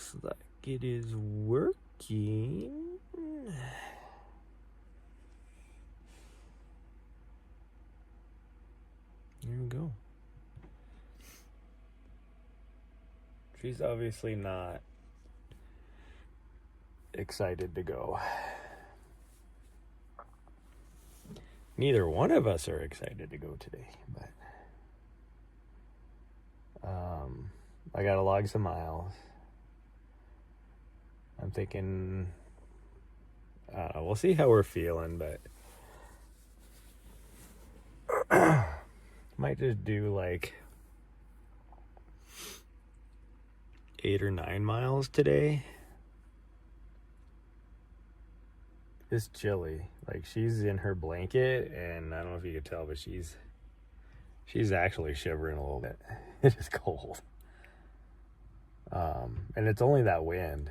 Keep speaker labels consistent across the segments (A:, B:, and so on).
A: Looks like it is working. There we go. She's obviously not excited to go. Neither one of us are excited to go today, but I gotta log some miles. I'm thinking, we'll see how we're feeling, but might just do like 8 or 9 miles today. It's chilly. Like, she's in her blanket, and I don't know if you can tell, but she's actually shivering a little bit. It is cold. And it's only that wind.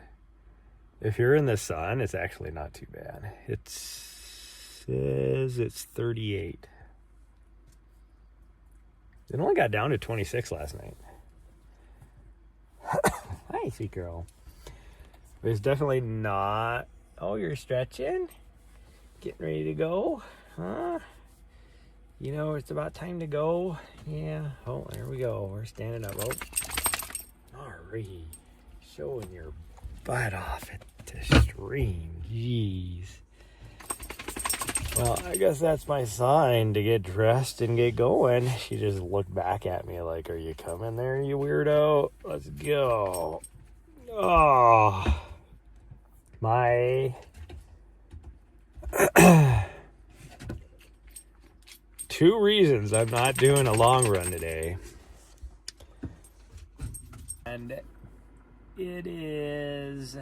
A: If you're in the sun, it's actually not too bad. It says it's 38. It only got down to 26 last night. Hi, sweet girl. But it's definitely not... Oh, you're stretching? Getting ready to go? Huh? You know, it's about time to go. Yeah. Oh, there we go. We're standing up. Oh. Alrighty. Showing your butt off at the stream. Jeez. Well, I guess that's my sign to get dressed and get going. She just looked back at me like, are you coming there, you weirdo? Let's go. Oh. My 2 reasons I'm not doing a long run today. And it is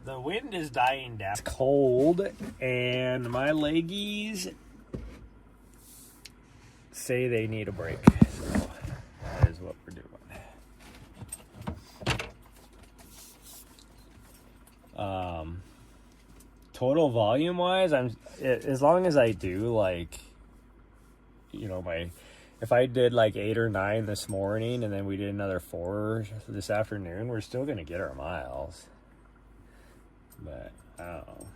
A: the wind is dying down. It's cold, and my leggies say they need a break. So that is what we're doing. Total volume wise, as long as I do, like, you know, if I did like 8 or 9 this morning and then we did another 4 this afternoon, we're still gonna get our miles. But I don't know.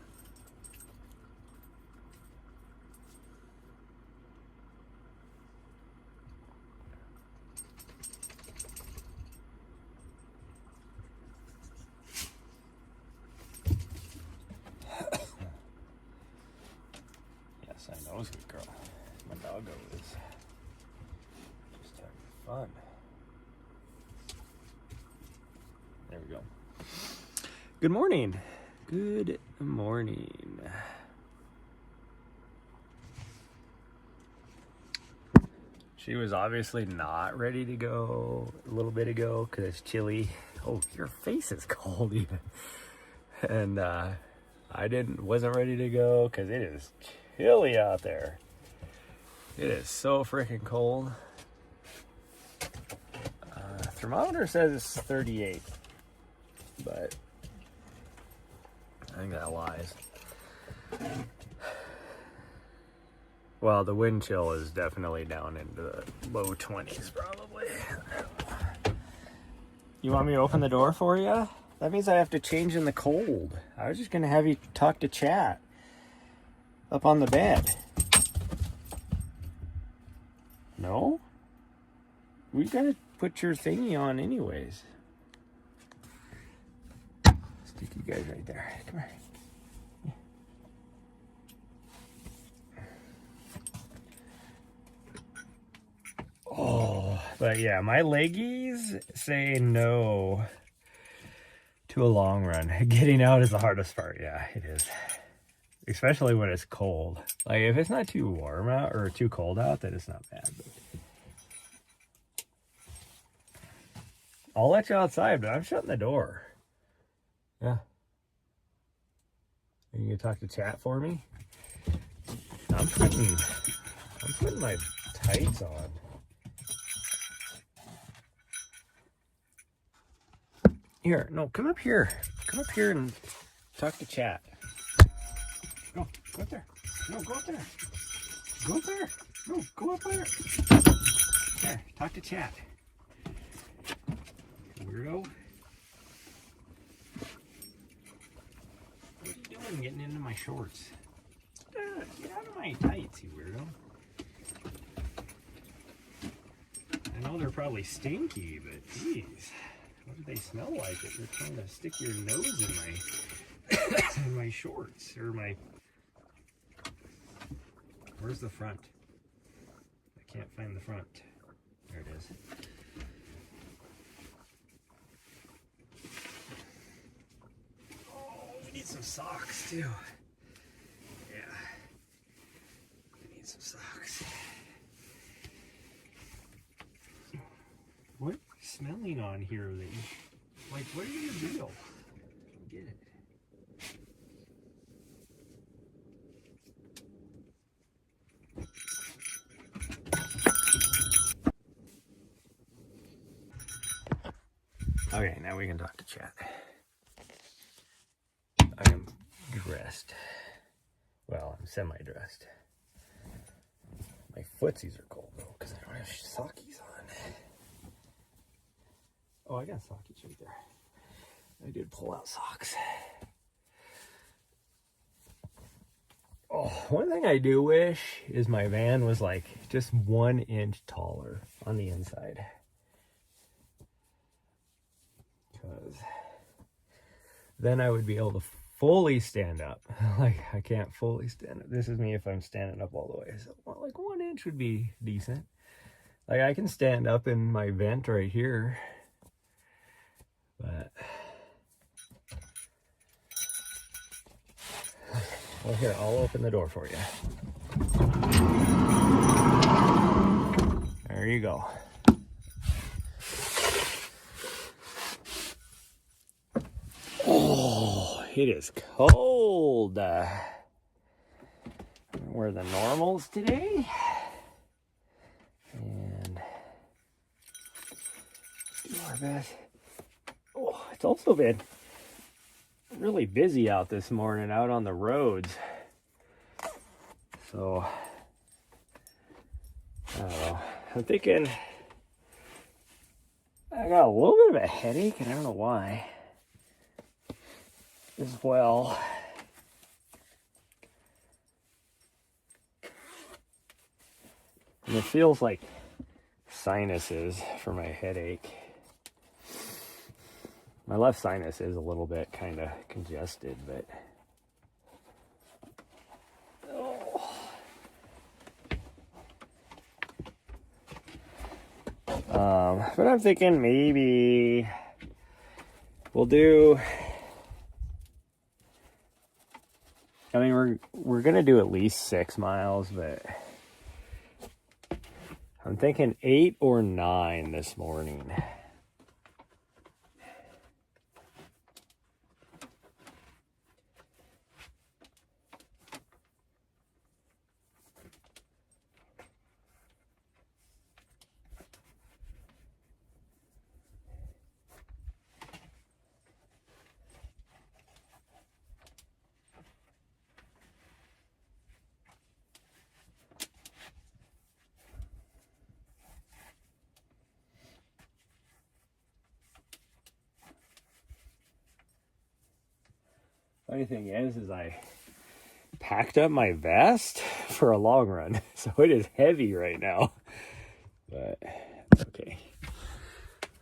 A: Yes, I know, sweet girl. My doggo is just having fun. There we go. Good morning. Good morning. She was obviously not ready to go a little bit ago because it's chilly. Oh, your face is cold even. And I wasn't ready to go because it is chilly out there. It is so freaking cold. Thermometer says it's 38, but I think that lies. Well, the wind chill is definitely down into the low 20s, probably. You want me to open the door for you? That means I have to change in the cold. I was just going to have you talk to chat up on the bed. No? We got to put your thingy on anyways. Stick you guys right there. Come here. Oh, but yeah, my leggies say no to a long run. Getting out is the hardest part. Yeah, it is. Especially when it's cold. Like, if it's not too warm out or too cold out, then it's not bad. But I'll let you outside, but I'm shutting the door. Yeah. You gonna talk to chat for me? I'm putting my tights on. Here, no, come up here. Come up here and talk to chat. Go up there. No, go up there. Go up there. Oh, go up there. There, talk to chat. Weirdo. What are you doing getting into my shorts? Get out of my tights, you weirdo. I know they're probably stinky, but geez, what do they smell like if you're trying to stick your nose in my in my shorts or my... Where's the front? I can't find the front. There it is. Oh, we need some socks too. Yeah, we need some socks. What's smelling on here that you, like, what are you gonna do? I don't get it. Okay, now we can talk to chat. I am dressed. Well, I'm semi-dressed. My footsies are cold though, because I don't have sockies on. Oh, I got sockies right there. I did pull out socks. Oh, one thing I do wish is my van was like just 1 inch taller on the inside. Because then I would be able to fully stand up. Like, I can't fully stand up. This is me if I'm standing up all the way. So, well, like 1 inch would be decent. Like, I can stand up in my vent right here. But, well, here, I'll open the door for you. There you go. Oh, it is cold. We're the normals today. And do our best. Oh, it's also been really busy out this morning, out on the roads. So, I don't know. I'm thinking I got a little bit of a headache, and I don't know why. As well. And it feels like sinuses for my headache. My left sinus is a little bit kind of congested, but but I'm thinking maybe we'll do, I mean, we're gonna do at least 6 miles, but I'm thinking 8 or 9 this morning. Funny thing is I packed up my vest for a long run, so it is heavy right now, but it's okay.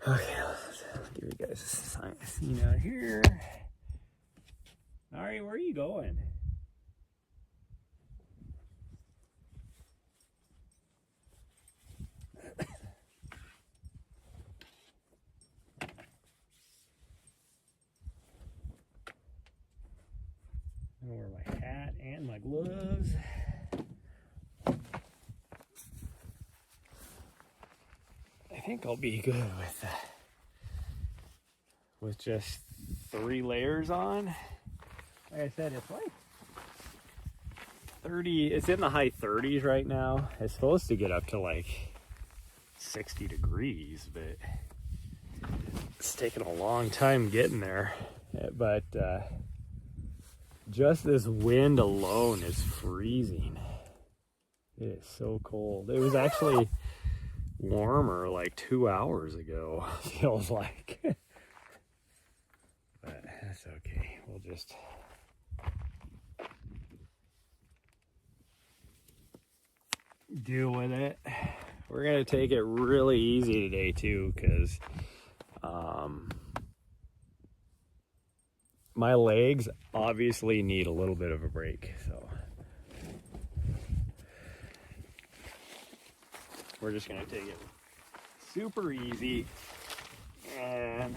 A: Okay, let's give you guys a scene out here. All right, where are you going? I'm gonna wear my hat and my gloves. I think I'll be good with just 3 layers on. Like I said, it's like 30, it's in the high 30s right now. It's supposed to get up to like 60 degrees, but it's taken a long time getting there. But just this wind alone is freezing. It is so cold. It was actually warmer like 2 hours ago, feels like. But that's okay. We'll just deal with it. We're gonna take it really easy today too, because my legs obviously need a little bit of a break, so we're just gonna take it super easy and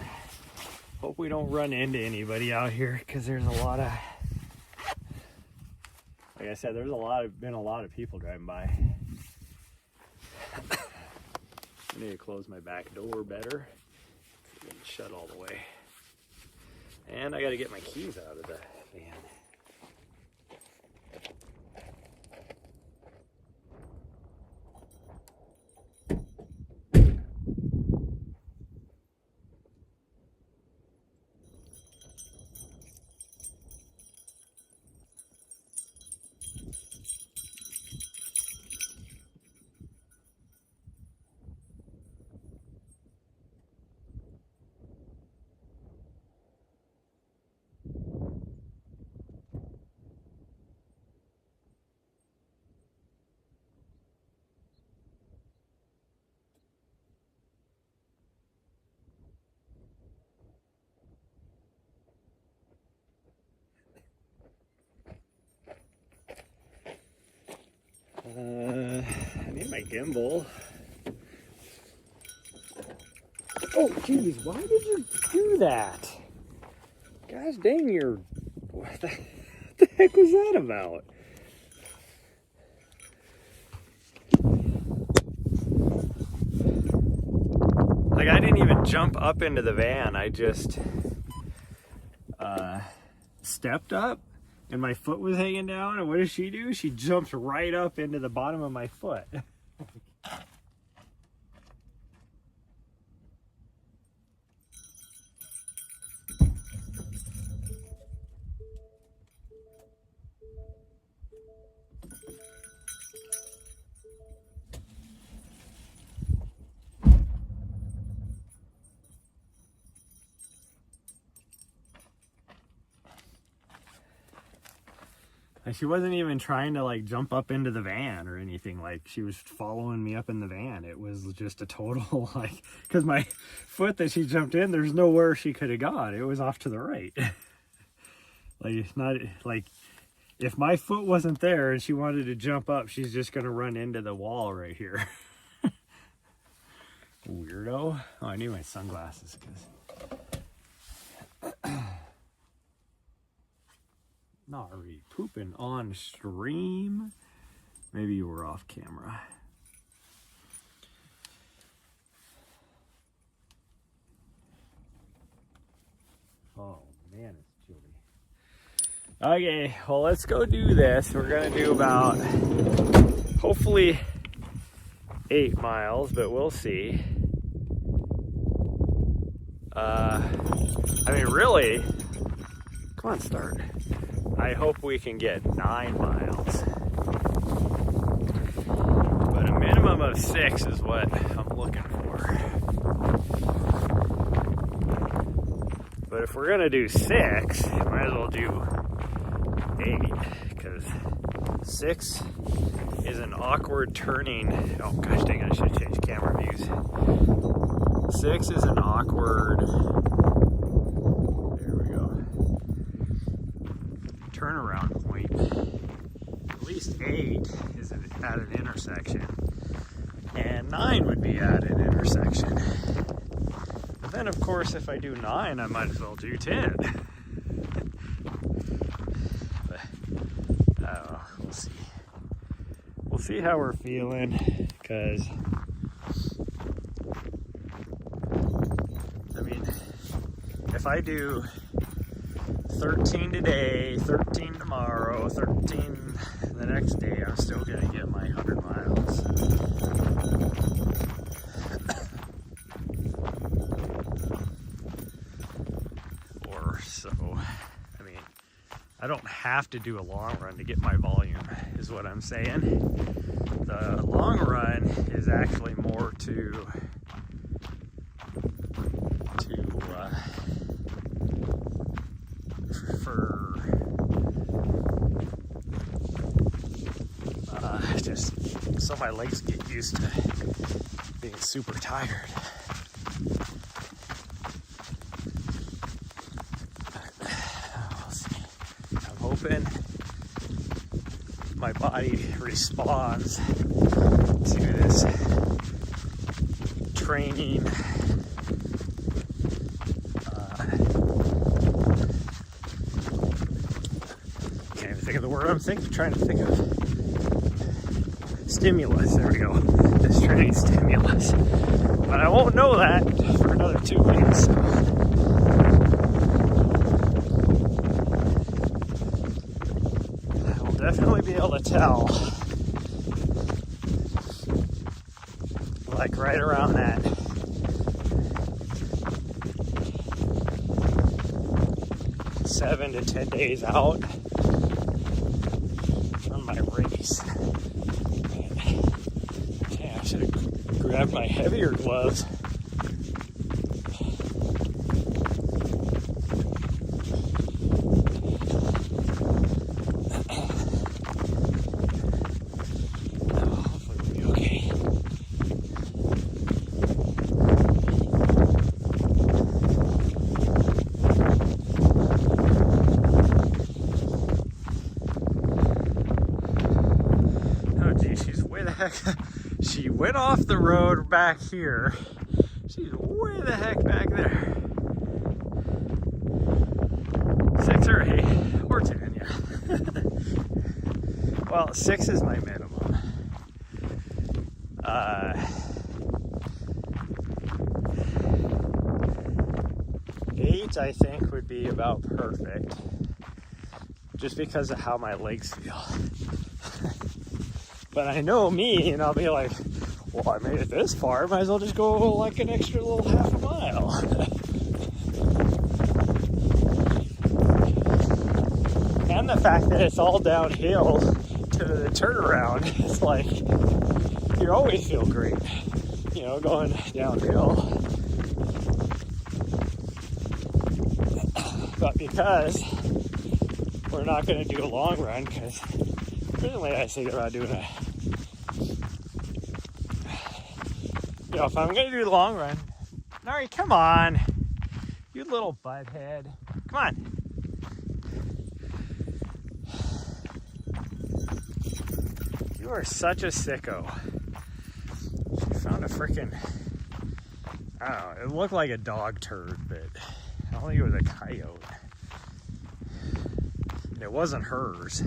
A: hope we don't run into anybody out here, because there's a lot of, like I said, there's been a lot of people driving by. I need to close my back door better. It's been shut all the way. And I got to get my keys out of the van. I need my gimbal. Oh, geez, why did you do that? Gosh dang, what the heck was that about? Like, I didn't even jump up into the van. I just stepped up and my foot was hanging down. And what does she do? She jumps right up into the bottom of my foot. And she wasn't even trying to like jump up into the van or anything. Like, she was following me up in the van. It was just a total like, because my foot that she jumped in, there's nowhere she could have gone. It was off to the right. Like, it's not like, if my foot wasn't there and she wanted to jump up, she's just gonna run into the wall right here. Weirdo. Oh, I need my sunglasses because not already pooping on stream. Maybe you were off camera. Oh man, it's chilly. Okay, well, let's go do this. We're gonna do about hopefully 8 miles, but we'll see. I mean, really, come on, start. I hope we can get 9 miles. But a minimum of 6 is what I'm looking for. But if we're gonna do 6, might as well do 8, because 6 is an awkward turning. Oh gosh dang it, I should change camera views. 6 is an awkward, there we go, turnaround point. At least 8 is at an intersection, and 9 would be at an intersection. But then of course if I do 9, I might as well do 10. But I don't know, we'll see. We'll see how we're feeling, because I mean, if I do 13 today, 13 tomorrow, 13 the next day, I'm still gonna get my 100 miles. Or so. I mean, I don't have to do a long run to get my volume, is what I'm saying. The long run is actually more just so my legs get used to being super tired. We'll see. I'm hoping my body responds to this training. Can't even think of the word I'm trying to think of. Stimulus, there we go. This training stimulus. But I won't know that for another 2 weeks. So. I will definitely be able to tell. Like right around that. Seven to 10 days out from my race. I should have grabbed my heavier gloves. Hopefully we'll be okay. Oh geez, she's way the heck. She went off the road back here. She's way the heck back there. 6 or 8 or 10, yeah. Well, 6 is my minimum. 8, I think, would be about perfect. Just because of how my legs feel. But I know me, and I'll be like, well, I made it this far, might as well just go like an extra little half a mile. And the fact that it's all downhill to the turnaround, it's like, you always feel great, you know, going downhill. But because we're not going to do a long run, because originally I was thinking about doing a, you know, if I'm going to do the long run, Nari, come on, you little butthead, come on. You are such a sicko. She found a freaking, I don't know, it looked like a dog turd, but I don't think it was a coyote. And it wasn't hers.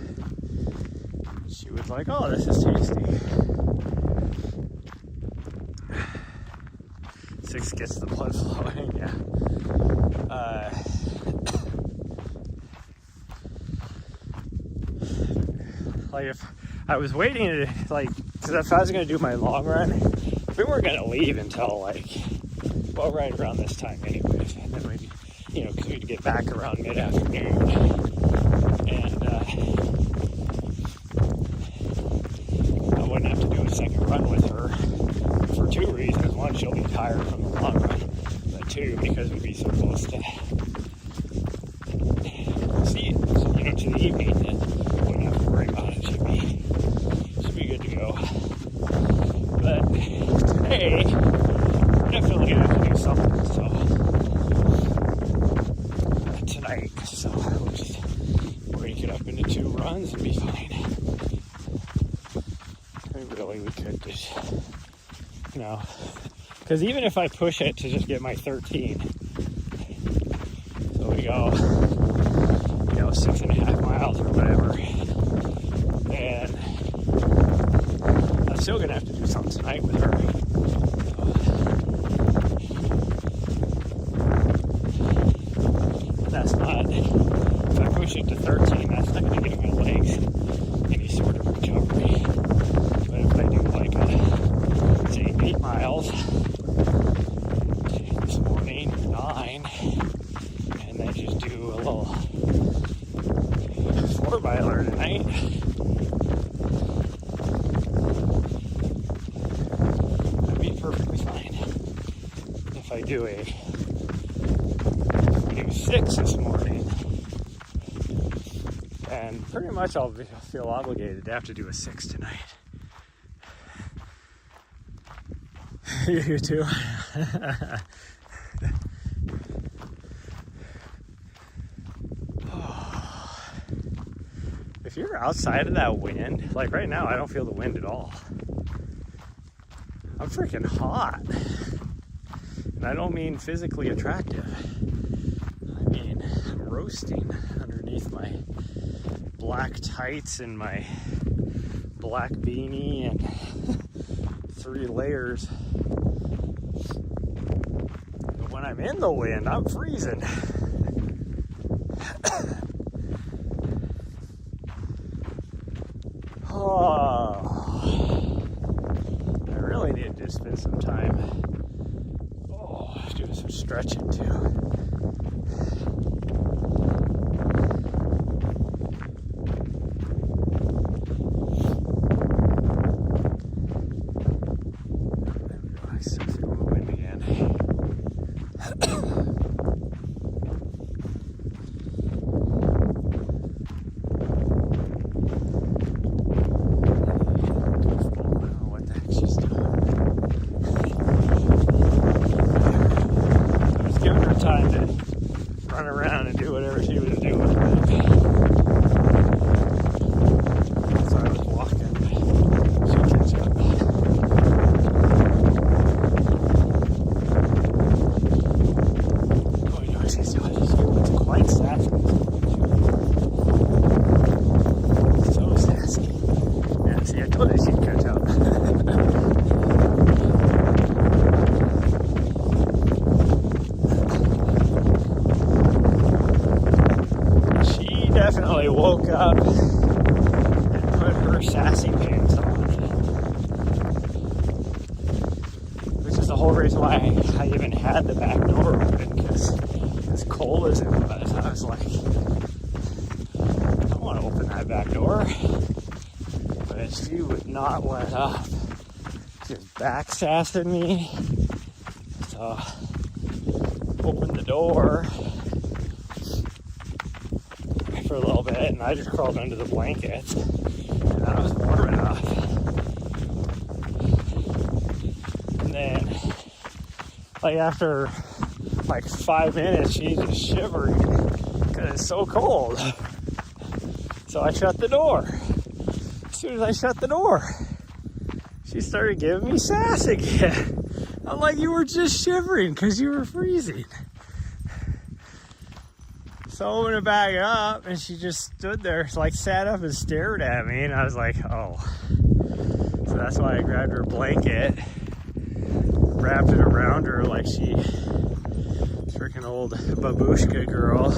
A: She was like, oh, this is tasty. 6 gets the blood flowing, yeah. Like if I was waiting to, like, because if I was going to do my long run, we weren't going to leave until like, well, right around this time anyways. And then maybe, you know, because we'd get back around mid-afternoon. And I wouldn't have to do a second run with her for 2 reasons. 1, she'll be tired from the long run. But 2, because we'd be so close to see it, you know, to the evening. And wouldn't have to worry about it. Should be good to go. But today, we're definitely gonna have to do something. So tonight, so we'll just break it up into 2 runs and be fine. I mean, really, we could just, you know, because even if I push it to just get my 13, so we go, you know, 6.5 miles or whatever, and I'm still gonna have to do something tonight with her. That's not, if I push it to 13, that's not gonna give my legs any sort of recovery. But if I do like say 8 miles this morning, 9, and then just do a little 4-miler tonight, do 6 this morning. And pretty much I'll feel obligated to have to do a 6 tonight. You too? If you're outside of that wind, like right now, I don't feel the wind at all. I'm freaking hot. And I don't mean physically attractive. I mean, I'm roasting underneath my black tights and my black beanie and 3 layers. But when I'm in the wind, I'm freezing. Oh, I really need to spend some time doing some stretching too. Time to run around and do whatever she was doing. So I was walking. She catch up. Oh, you know what she's doing? She's quite sassy. So sassy. Yeah, see, I told you she'd catch up. Definitely woke up and put her sassy pants on, which is the whole reason why I even had the back door open, because as cold as it was, I was like, I don't want to open that back door, but she would not let up. She was back sassing me, so opened the door for a little bit, and I just crawled under the blankets, and I was warm enough. And then, like after like 5 minutes, she's just shivering because it's so cold. So I shut the door. As soon as I shut the door, she started giving me sass again. I'm like, you were just shivering because you were freezing. So I opened it back up, and she just stood there, like sat up and stared at me, and I was like, oh. So that's why I grabbed her blanket, wrapped it around her like she freaking old babushka girl.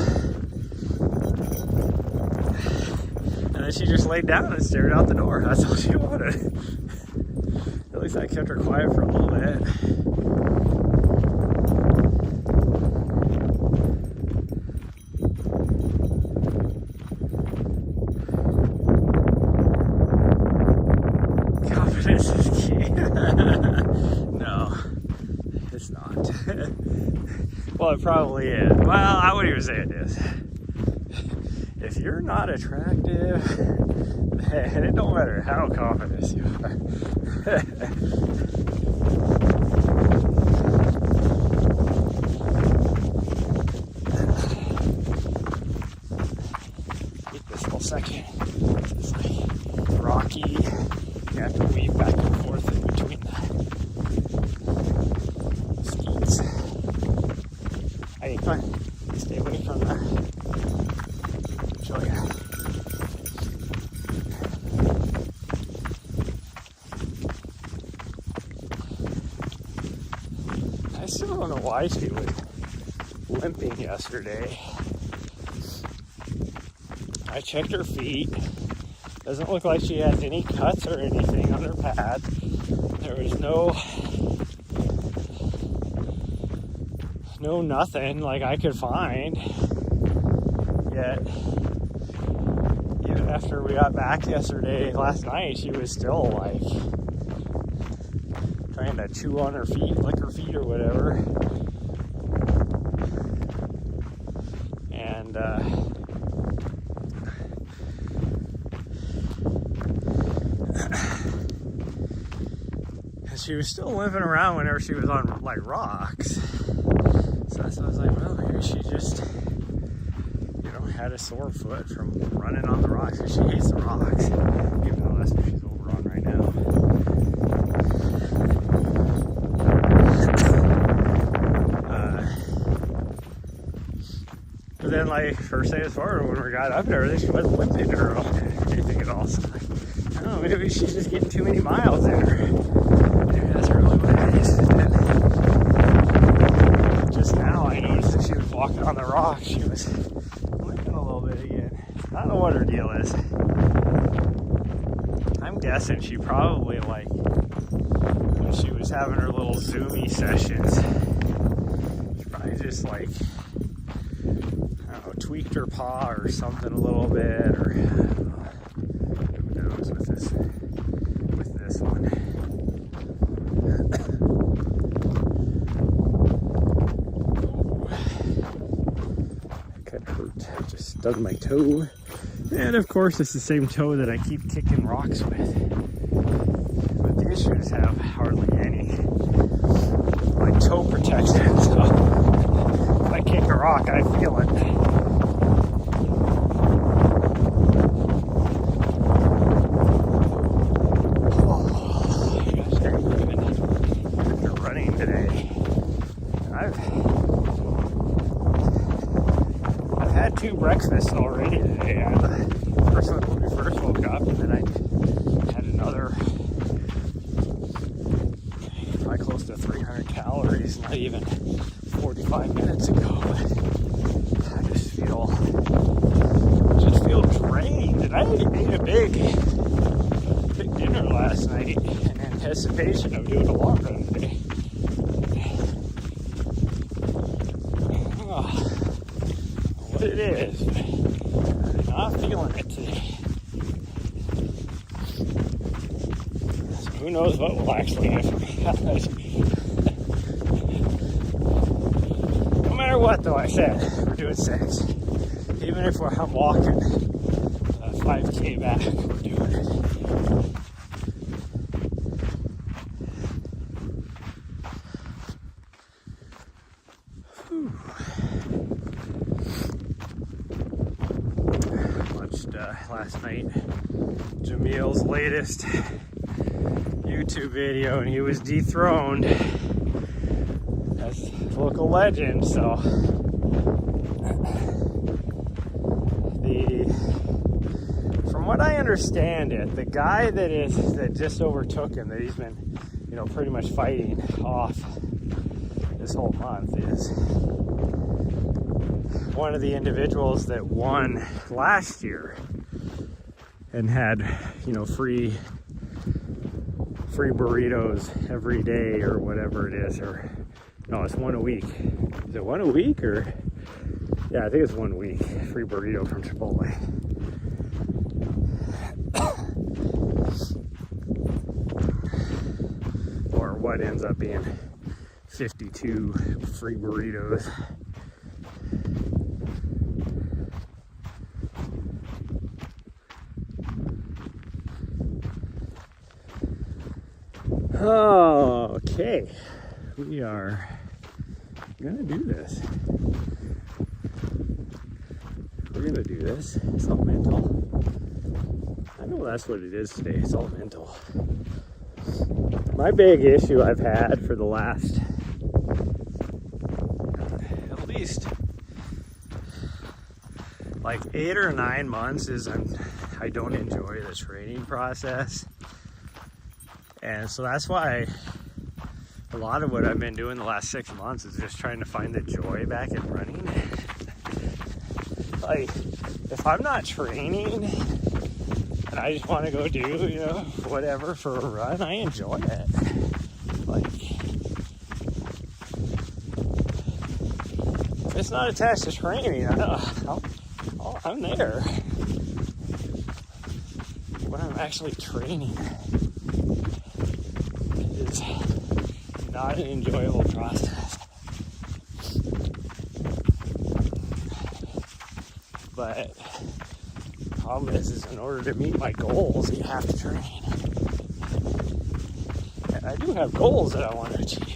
A: And then she just laid down and stared out the door. That's all she wanted. At least I kept her quiet for a little bit. This is key. No, it's not. Well, it probably is. Well, I wouldn't even say it is. If you're not attractive, then it don't matter how confident you are. Take this whole second. It's like rocky. You have to weave back and forth in between the skeets. Hey, come on. Stay away from that. Show you. I still don't know why she was limping yesterday. I checked her feet. Doesn't look like she has any cuts or anything on her pad. There was no nothing like I could find. Yet, even after we got back last night, she was still like trying to chew on her feet, lick her feet or whatever. she was still limping around whenever she was on like rocks. So I was like, well, maybe she just, you know, had a sore foot from running on the rocks, because she hates the rocks, even though that's what she's over on right now. But then, like, first day of Florida, when we got up and everything, she wasn't limping or anything at all. So, like, I don't know, maybe she's just getting too many miles in her. Maybe that's really what it is. And just now, I noticed that she was walking on the rock. She was limping a little bit again. I don't know what her deal is. I'm guessing she probably, like, when she was having her little Zoomy sessions, she probably just, like, tweaked her paw or something a little bit, or I don't know. Who knows with this one. That kind of hurt. I just dug my toe. And of course it's the same toe that I keep kicking rocks with. But the issues have hardly any like toe protection, so if I kick a rock I feel it. Breakfast already today. I had the first one when we first woke up, and then I had another probably close to 300 calories not even 45 minutes ago. I just feel drained, and I ate a big dinner last night in anticipation of doing a walk run today. What it is, I'm not feeling it today. So who knows what will actually happen. No matter what, though, I said we're doing 6. Even if I'm walking 5K back, we're doing it. Last night, Jamil's latest YouTube video, and he was dethroned as local legend. So from what I understand, the guy that just overtook him, that he's been, you know, pretty much fighting off this whole month, is one of the individuals that won last year and had, you know, free burritos every day or whatever it is, or no, it's one a week. Is it one a week, or yeah, I think it's 1 week free burrito from Chipotle. Or what ends up being 52 free burritos. Okay, we are gonna do this. We're gonna do this. It's all mental. I know that's what it is today. It's all mental. My big issue I've had for the last at least like 8 or 9 months is I don't enjoy the training process. And so that's why a lot of what I've been doing the last 6 months is just trying to find the joy back in running. Like, if I'm not training and I just want to go do, you know, whatever for a run, I enjoy it. Like, if it's not attached to training, I'm there. When I'm actually training, is not an enjoyable process. But the problem is in order to meet my goals, you have to train. And I do have goals that I want to achieve.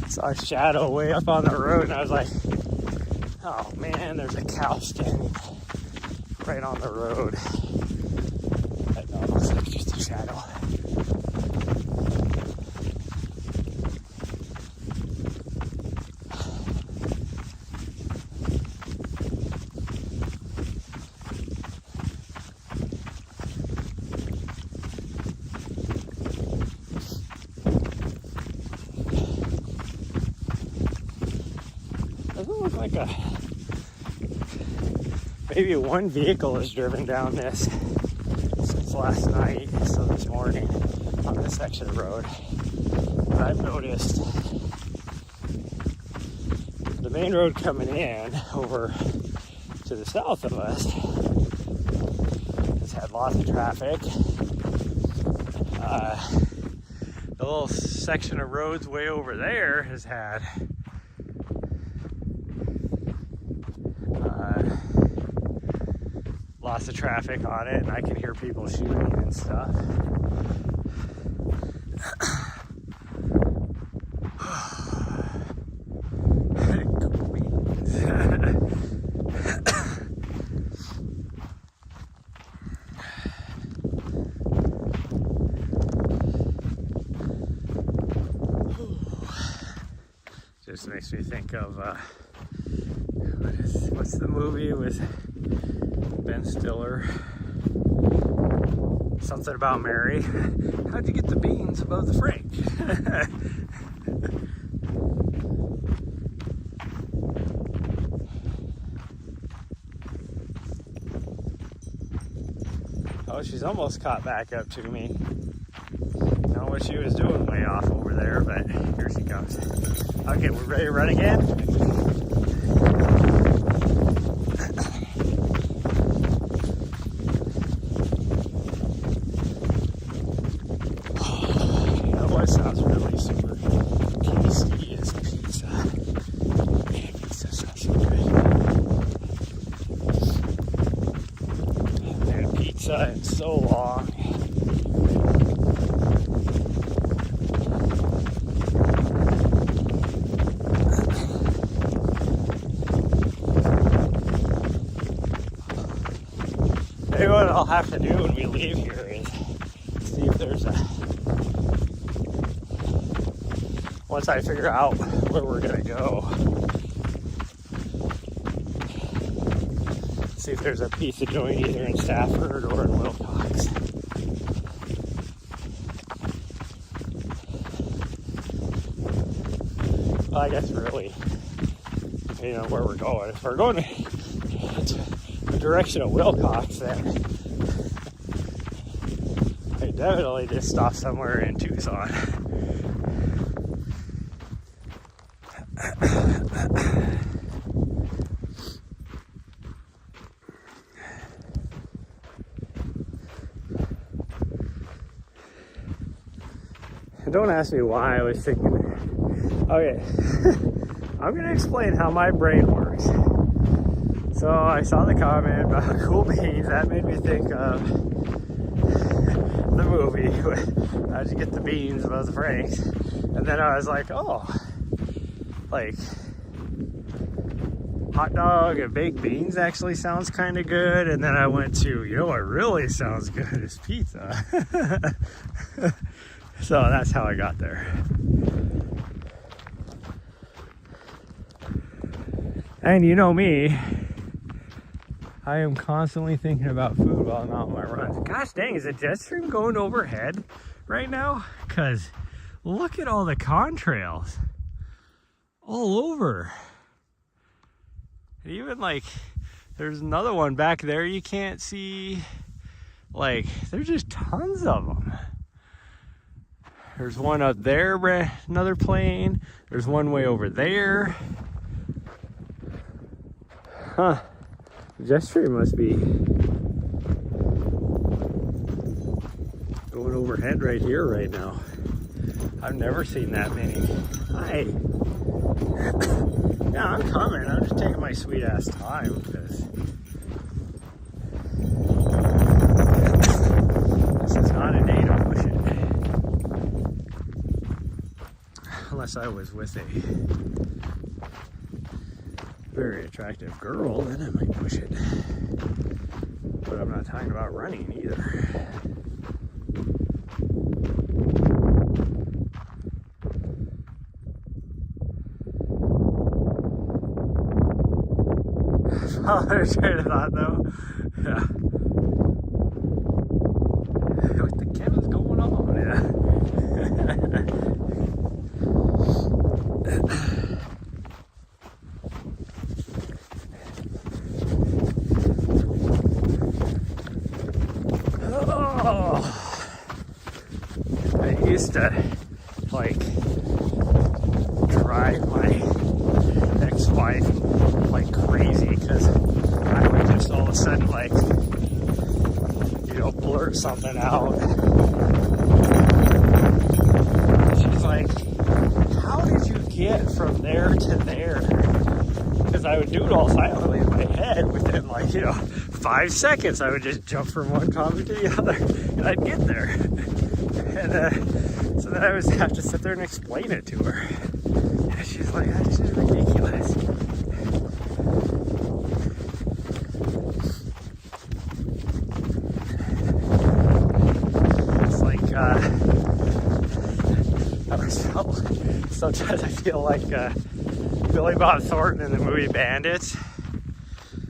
A: Saw a shadow way up on the road, and I was like, oh man, there's a cow standing right on the road. That looks like just a shadow. Doesn't look like maybe one vehicle has driven down this since last night, so this morning on this section of road. But I've noticed the main road coming in over to the south of us has had lots of traffic. The little section of roads way over there has had lots of traffic on it, and I can hear people shooting and stuff. Just makes me think of what's the movie with Ben Stiller? Something about Mary. How'd you get the beans above the Frank? Oh, she's almost caught back up to me. Don't know what she was doing way off over there, but here she comes. Okay, we're ready to run again? Sounds really super tasty is pizza. Man, pizza sounds so good. I haven't had pizza in so long. Maybe what I'll have to do when we leave here is see if there's once I figure out where we're gonna go, see if there's a pizza joint either in Stafford or in Wilcox. Well, I guess really, depending on where we're going. If we're going to the direction of Wilcox, then I definitely just stop somewhere in Tucson. Don't ask me why I was thinking. Okay, I'm gonna explain how my brain works. So I saw the comment about cool beans. That made me think of the movie. How'd you get the beans above the Franks? And then I was like, oh, like hot dog and baked beans actually sounds kind of good. And then I went to, you know what really sounds good is pizza. So that's how I got there. And you know me, I am constantly thinking about food while I'm out on my runs. Gosh dang, is a jet stream going overhead right now? Because Look at all the contrails all over. And even like, there's another one back there you can't see. Like, there's just tons of them. There's one up there, another plane. There's one way over there. Huh. The jet stream must be going overhead right here right now. I've never seen that many. Hi. Yeah, I'm coming. I'm just taking my sweet ass time because this is not a day to push it. Unless I was with a very attractive girl, then I might push it. But I'm not talking about running either. Follow train of thought though. Yeah. What the hell is going on? Yeah. Oh. I used to like drive my ex-wife like crazy because I would just all of a sudden like, you know, blurt something out. She's like, how did you get from there to there? Because I would do it all silently in my head within like, you know, 5 seconds. I would just jump from one comment to the other and I'd get there. And so then I would have to sit there and explain it to her. And she's like, that's just ridiculous. Sometimes I feel like Billy Bob Thornton in the movie Bandits,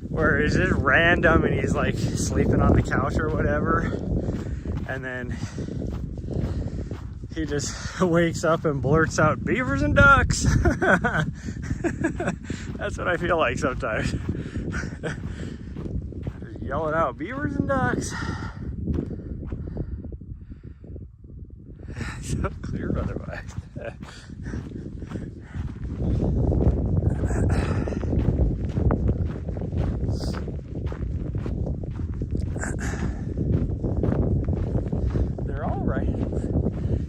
A: where it's just random and he's like sleeping on the couch or whatever, and then he just wakes up and blurts out beavers and ducks. That's what I feel like sometimes. Just yelling out beavers and ducks. It's so clear otherwise. They're all right.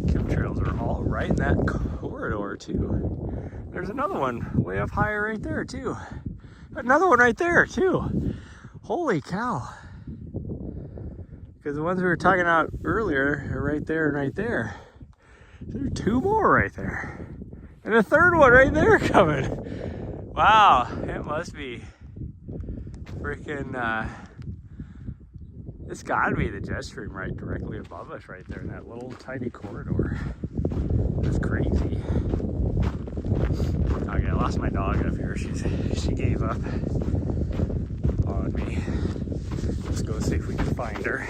A: Chemtrails are all right in that corridor too. There's another one way up higher right there too. Another one right there too. Holy cow. Because the ones we were talking about earlier are right there and right there. There's two more right there. And a third one right there coming. Wow, it must be freaking, it's gotta be the jet stream right directly above us right there in that little tiny corridor. That's crazy. Okay, I lost my dog up here. She gave up on me. Let's go see if we can find her.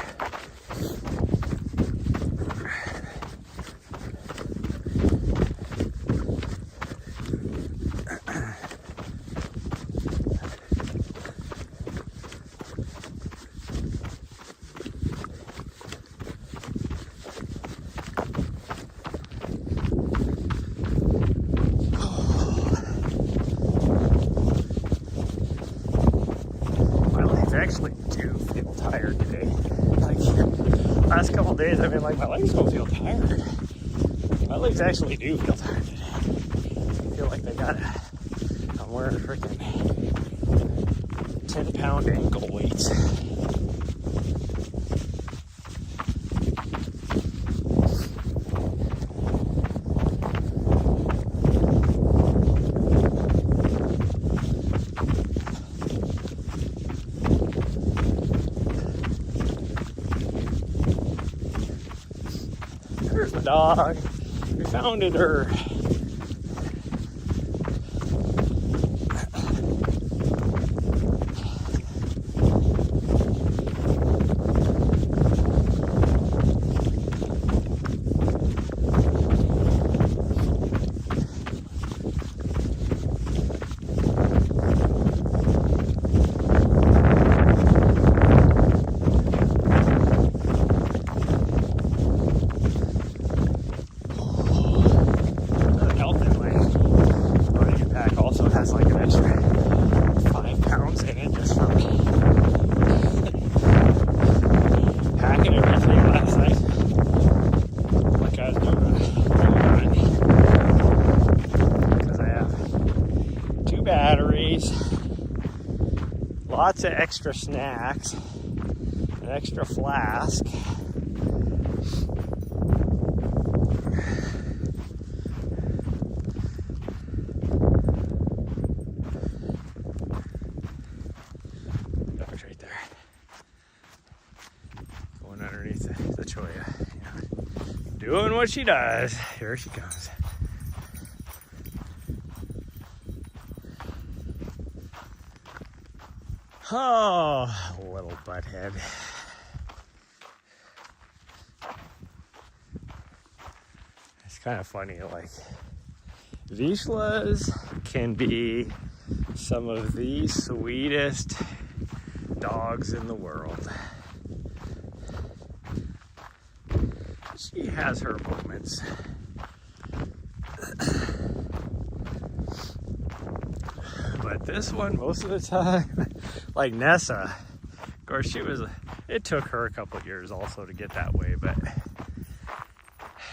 A: Actually do feel tired today. Like, last couple days I've been like, my legs don't feel tired. My legs actually do feel tired today. I feel like I'm wearing freaking 10-pound ankle weights. There's the dog. We found her. batteries, lots of extra snacks, an extra flask. Dog's right there. Going underneath the cholla. Doing what she does. Here she comes. Oh, little butthead. It's kind of funny, like, Vizslas can be some of the sweetest dogs in the world. She has her moments. But this one, most of the time, like Nessa, of course, it took her a couple of years also to get that way, but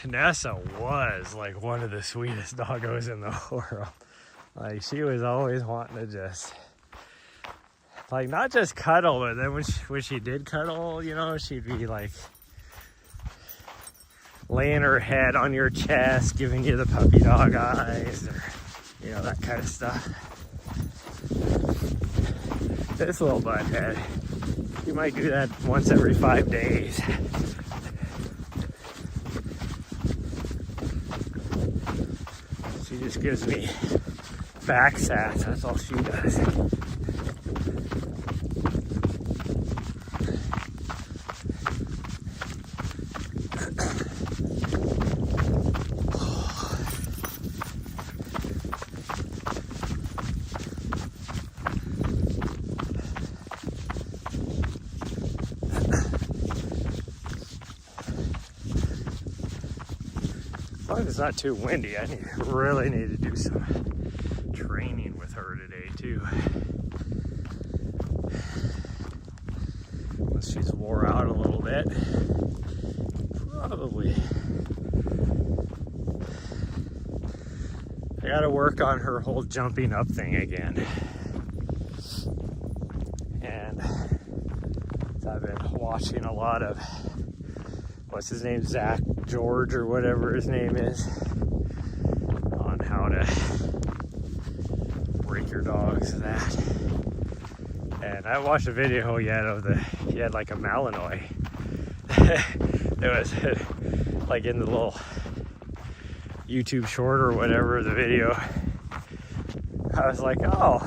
A: Nessa was like one of the sweetest doggos in the world. Like, she was always wanting to just, like, not just cuddle, but then when she did cuddle, you know, she'd be like laying her head on your chest, giving you the puppy dog eyes, or, you know, that kind of stuff. This little butthead, you might do that once every 5 days. She just gives me back sats, that's all she does. As long as it's not too windy, I really need to do some training with her today too. Once she's wore out a little bit, probably. I gotta work on her whole jumping up thing again. And so I've been watching a lot of, what's his name, Zach George or whatever his name is, on how to break your dogs of that. And I watched a video yet of he had like a Malinois. It was like in the little YouTube short or whatever, the video. I was like, oh,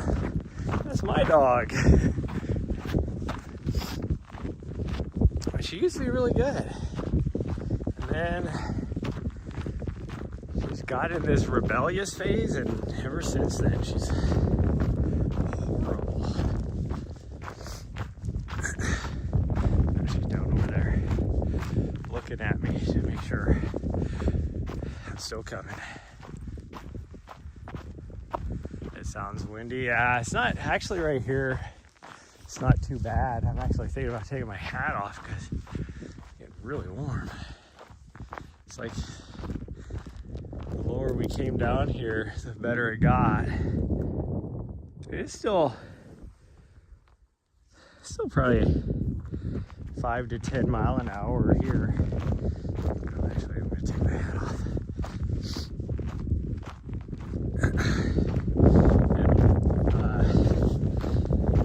A: that's my dog. But she used to be really good. And she's got in this rebellious phase, and ever since then she's horrible. She's down over there looking at me to make sure I'm still coming. It sounds windy. Yeah, it's not actually right here. It's not too bad. I'm actually thinking about taking my hat off because it's getting really warm. It's like the lower we came down here, the better it got. It's still probably 5 to 10 mile an hour here. Actually, I'm gonna take my hat off.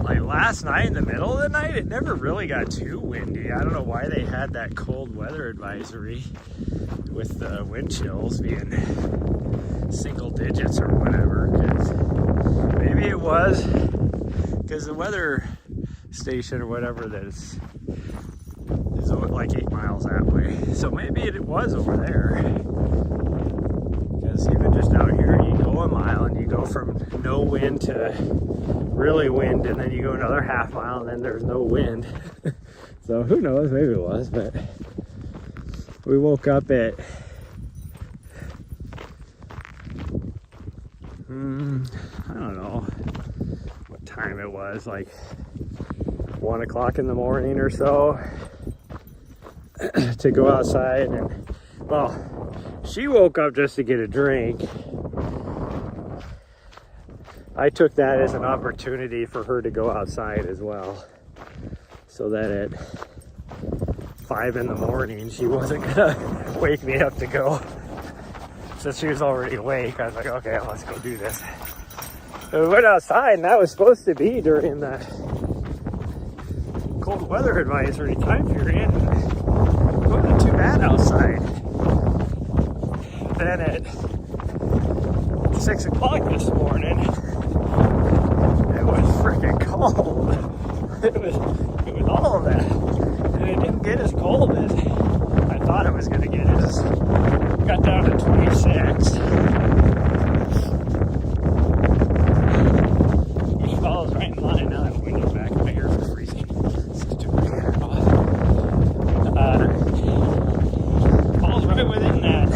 A: Like last night, in the middle of the night, it never really got too windy. I don't know why they had that cold weather advisory with the wind chills being single digits or whatever, because maybe it was because the weather station or whatever that is like 8 miles that way, so maybe it was over there, because even just out here you go a mile and you go from no wind to really wind, and then you go another half mile and then there's no wind. So who knows, maybe it was, but we woke up at I don't know what time it was, like 1 o'clock in the morning or so, to go outside. And well, she woke up just to get a drink, I took that as an opportunity for her to go outside as well, so that at 5 in the morning she wasn't gonna wake me up to go. Since she was already awake, I was like, okay, let's go do this. So we went outside, and that was supposed to be during the cold weather advisory time period. It wasn't too bad outside. Then at 6 o'clock this morning, it was freaking cold. It was all of that. And it didn't get as cold as I thought it was going to get. It just got down to 26. Which follows right in line. Now I have windows back and my ears are freezing. Falls right within that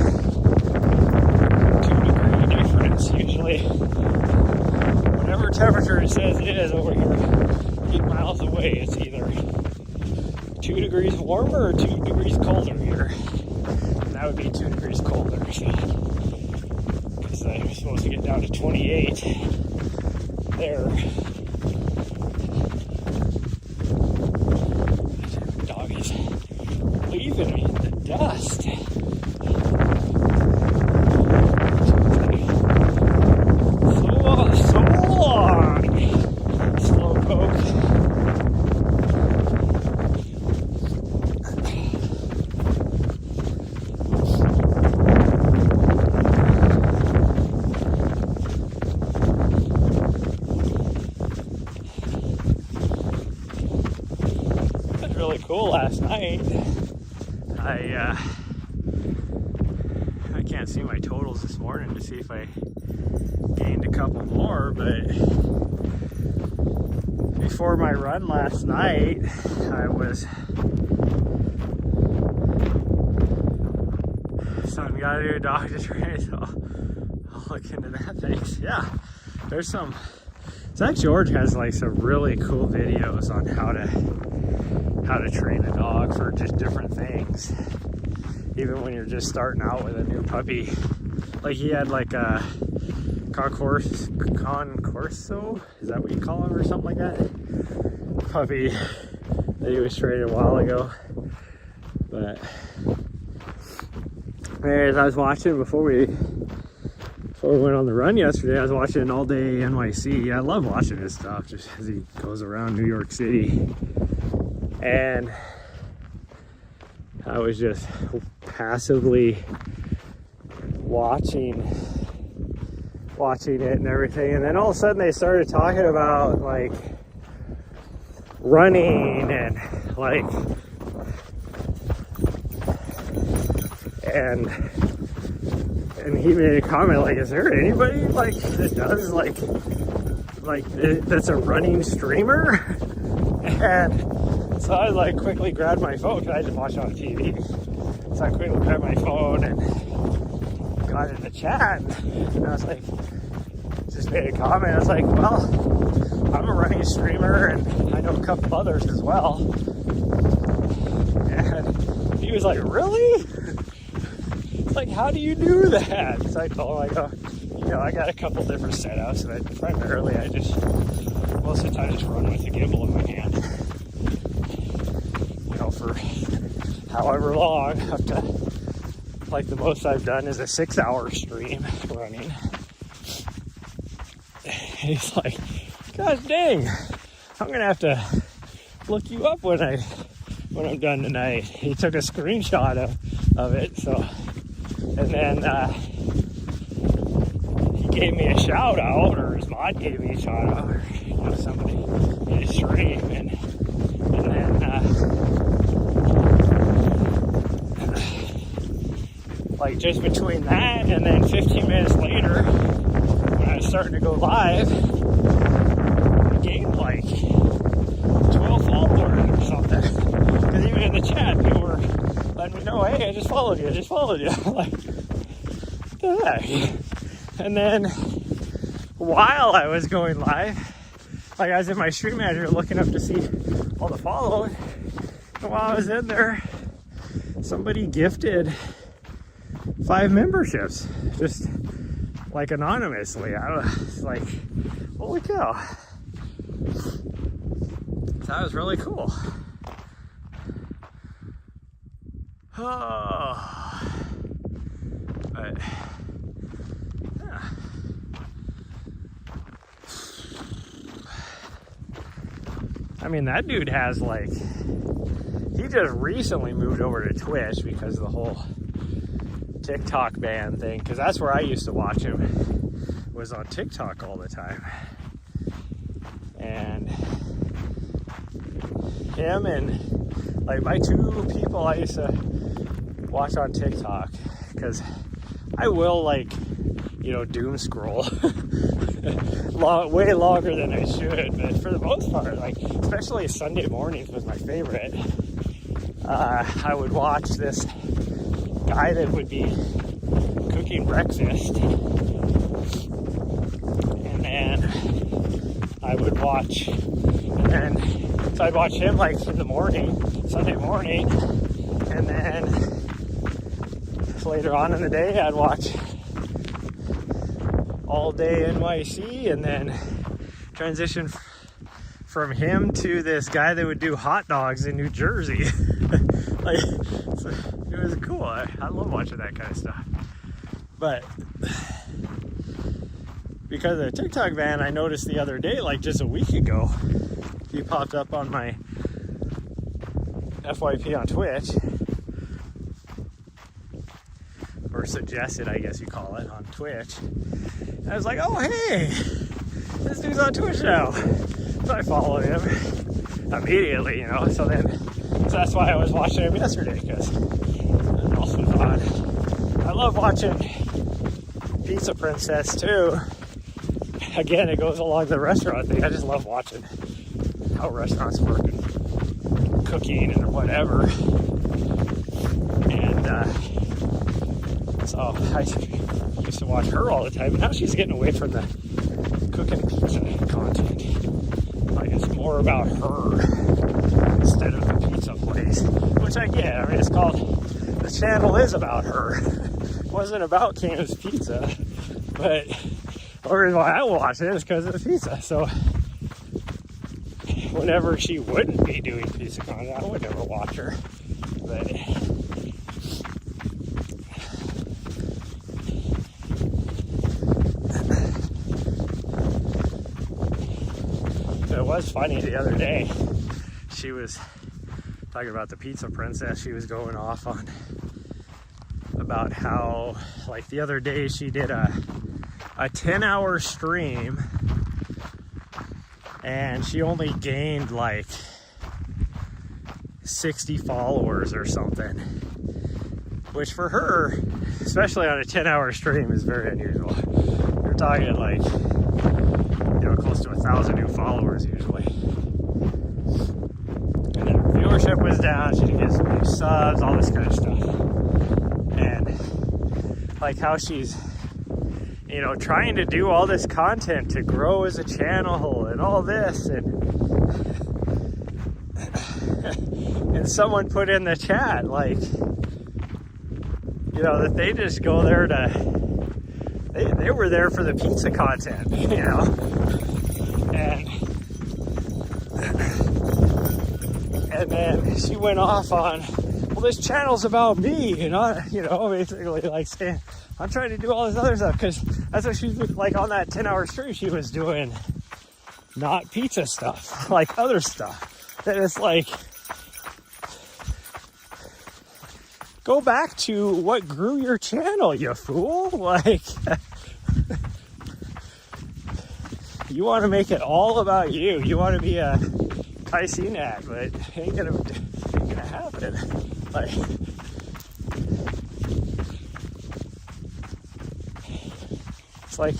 A: 2-degree difference. Usually, whatever temperature it says it is over here, 8 miles away, it's either 2 degrees warmer or 2 degrees colder here. And that would be 2 degrees colder. Because I'm supposed to get down to 28 there. The dog is leaving me in the dust. So long, slowpoke. Really cool last night. I can't see my totals this morning to see if I gained a couple more, but before my run last night, I was something gotta do a dog to train, so I'll look into that. Thanks. Yeah, there's some. Zach George has like some really cool videos on how to train a dog for just different things, even when you're just starting out with a new puppy. Like he had like a concorso, is that what you call him, or something like that, puppy that he was training a while ago. But anyways, I was watching before we went on the run yesterday. I was watching All Day NYC. I love watching his stuff just as he goes around New York City. And I was just passively watching it and everything. And then all of a sudden they started talking about like running and like, and he made a comment like, is there anybody like that does like that's a running streamer? And so I like quickly grabbed my phone, because I just watched it on TV. So I quickly grabbed my phone and got in the chat, and I was like, just made a comment. I was like, well, I'm a running streamer and I know a couple others as well. And he was like, really? It's like, how do you do that? So I told him, I go, I got a couple different setups, and primarily most of the time just run with the gimbal in my hand. For however long, up to like the most I've done is a 6-hour stream running. And he's like, gosh dang, I'm gonna have to look you up when I'm done tonight. He took a screenshot of it, so, and then he gave me a shout out, or his mod gave me a shout out, or somebody in his stream, and then like just between that and then 15 minutes later, when I was starting to go live, I gained like 12 followers or something. Because even in the chat, people were letting me know, hey, I just followed you. I'm like, what the heck? And then while I was going live, like I was in my stream manager looking up to see all the followers, and while I was in there, somebody gifted 5 memberships. Just like anonymously. I don't know, it's like, holy cow. That was really cool. Oh, but yeah. I mean, that dude has like, he just recently moved over to Twitch because of the whole TikTok ban thing, because that's where I used to watch him, was on TikTok all the time. And him and like my two people I used to watch on TikTok, because I will like, you know, doom scroll way longer than I should, but for the most part, like especially Sunday mornings was my favorite. I would watch this guy that would be cooking breakfast, and then I would watch, so I'd watch him like in the morning, Sunday morning, and then later on in the day I'd watch All Day NYC, and then transition from him to this guy that would do hot dogs in New Jersey. Like, so it was cool. I love watching that kind of stuff. But because of the TikTok ban, I noticed the other day, like just a week ago, he popped up on my FYP on Twitch, or suggested, I guess you call it, on Twitch. And I was like, oh hey, this dude's on Twitch now. So I followed him immediately, you know. So that's why I was watching him yesterday, because it also was on. I love watching Pizza Princess too. Again, it goes along the restaurant thing. I just love watching how restaurants work and cooking and whatever. And so I used to watch her all the time. But now she's getting away from the cooking pizza content. Like, it's more about her instead of the pizza place, which I get. I mean, it's called, the channel is about her. It wasn't about Candace Pizza, but the reason why I watch it is because of the pizza. So whenever she wouldn't be doing pizza content, I would never watch her. But it was funny the other day. She was talking about the Pizza Princess. She was going off on about how, like, the other day she did a 10-hour stream and she only gained like 60 followers or something, which for her, especially on a 10-hour stream, is very unusual. You're talking like, you know, close to 1,000 new followers usually. And then her viewership was down. She didn't get some new subs, all this kind of stuff. And like how she's, you know, trying to do all this content to grow as a channel and all this, and someone put in the chat, like, you know, that they just go there to, they were there for the pizza content, you know, and then she went off on, well, this channel's about me, and you know, basically like saying, I'm trying to do all this other stuff, because that's what she was like on that 10-hour stream. She was doing not pizza stuff, like other stuff. And it's like, go back to what grew your channel, you fool. Like, you want to make it all about you. You want to be a Tycenac, but it ain't gonna happen. Like, like,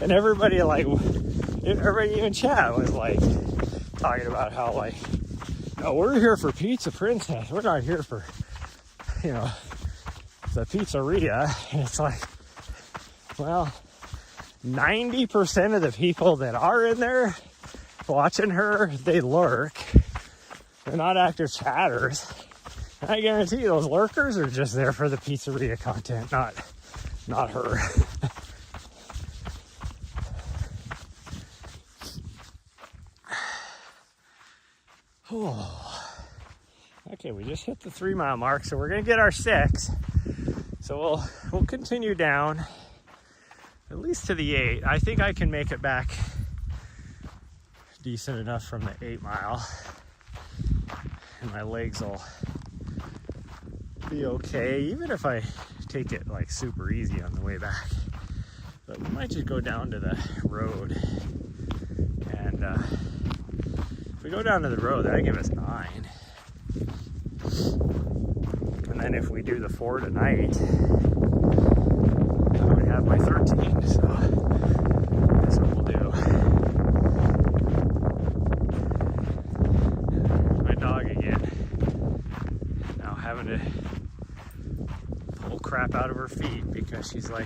A: and everybody in chat was like talking about how, like, no, we're here for Pizza Princess, we're not here for, you know, the pizzeria. And it's like, well, 90% of the people that are in there watching her, they lurk. They're not active chatters. And I guarantee you those lurkers are just there for the pizzeria content, not her. Oh. Okay, we just hit the 3 mile mark, so we're gonna get our 6. So we'll continue down at least to the 8. I think I can make it back decent enough from the 8 mile, and my legs will be okay, even if I take it like super easy on the way back. But we might just go down to the road, and if we go down to the road, that'll give us 9. And then if we do the 4 tonight, I would have my 13, so that's what we'll do. My dog again, now having to pull crap out of her feet because she's like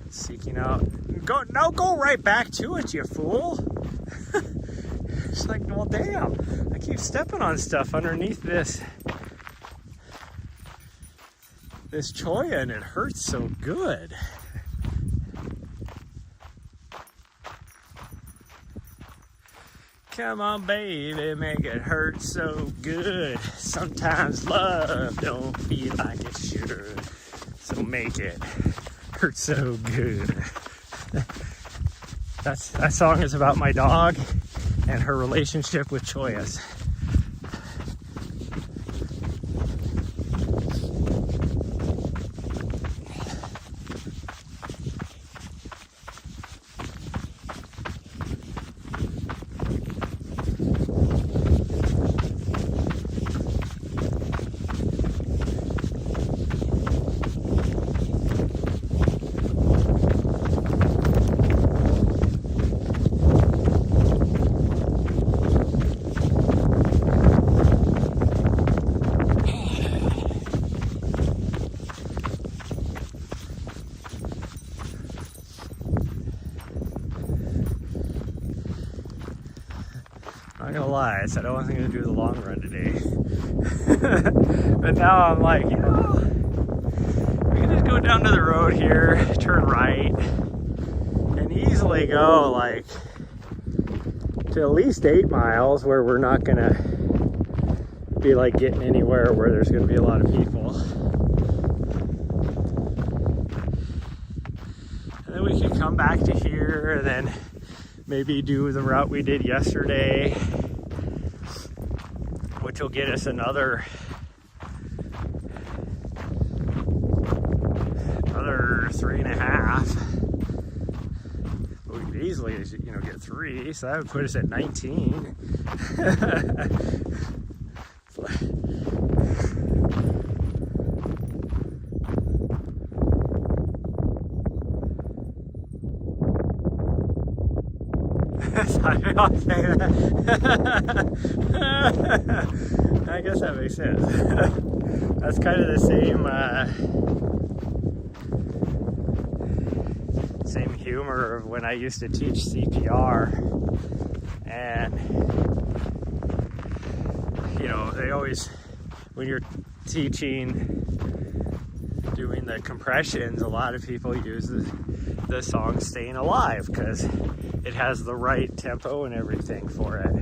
A: seeking out. Go right back to it, you fool. She's like, well, damn, I keep stepping on stuff underneath this cholla and it hurts so good. Come on, baby, make it hurt so good. Sometimes love don't feel like it should, so make it hurt so good. That song is about my dog and her relationship with chollas. Not gonna lie, I said I wasn't gonna do the long run today. But now I'm like, you know, we can just go down to the road here, turn right, and easily go like to at least 8 miles where we're not gonna be like getting anywhere where there's gonna be a lot of people. And then we can come back to here and then maybe do the route we did yesterday, which will get us another 3.5. We could easily, you know, get 3, so that would put us at 19. I guess that makes sense. That's kind of the same humor of when I used to teach CPR, and you know, they always, when you're teaching doing the compressions, a lot of people use the song Staying Alive because it has the right tempo and everything for it.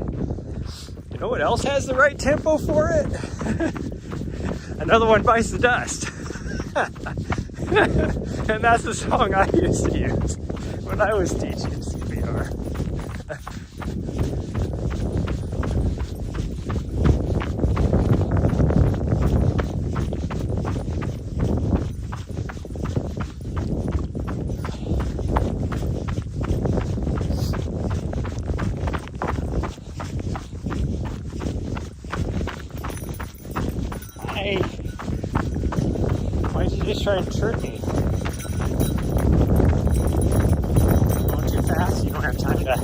A: You know what else has the right tempo for it? Another One Bites the Dust. And that's the song I used to use when I was teaching CPR. Hey, why did you just try and trip me? Going too fast, you don't have time to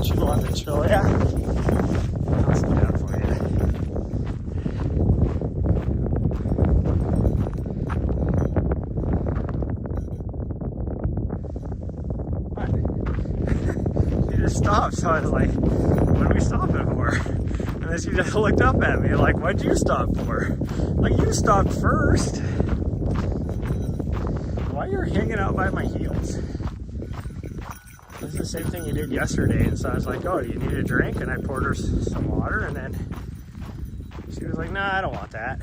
A: chew on the cholla. I'll slow down for you. What? You just stopped, so I was like, what are we stopping for? And then she just looked up at me like, what'd you stop for? Like, you stopped first. Why are you hanging out by my heels? this is the same thing you did yesterday. And so I was like, oh, do you need a drink? And I poured her some water, and then she was like, nah, I don't want that.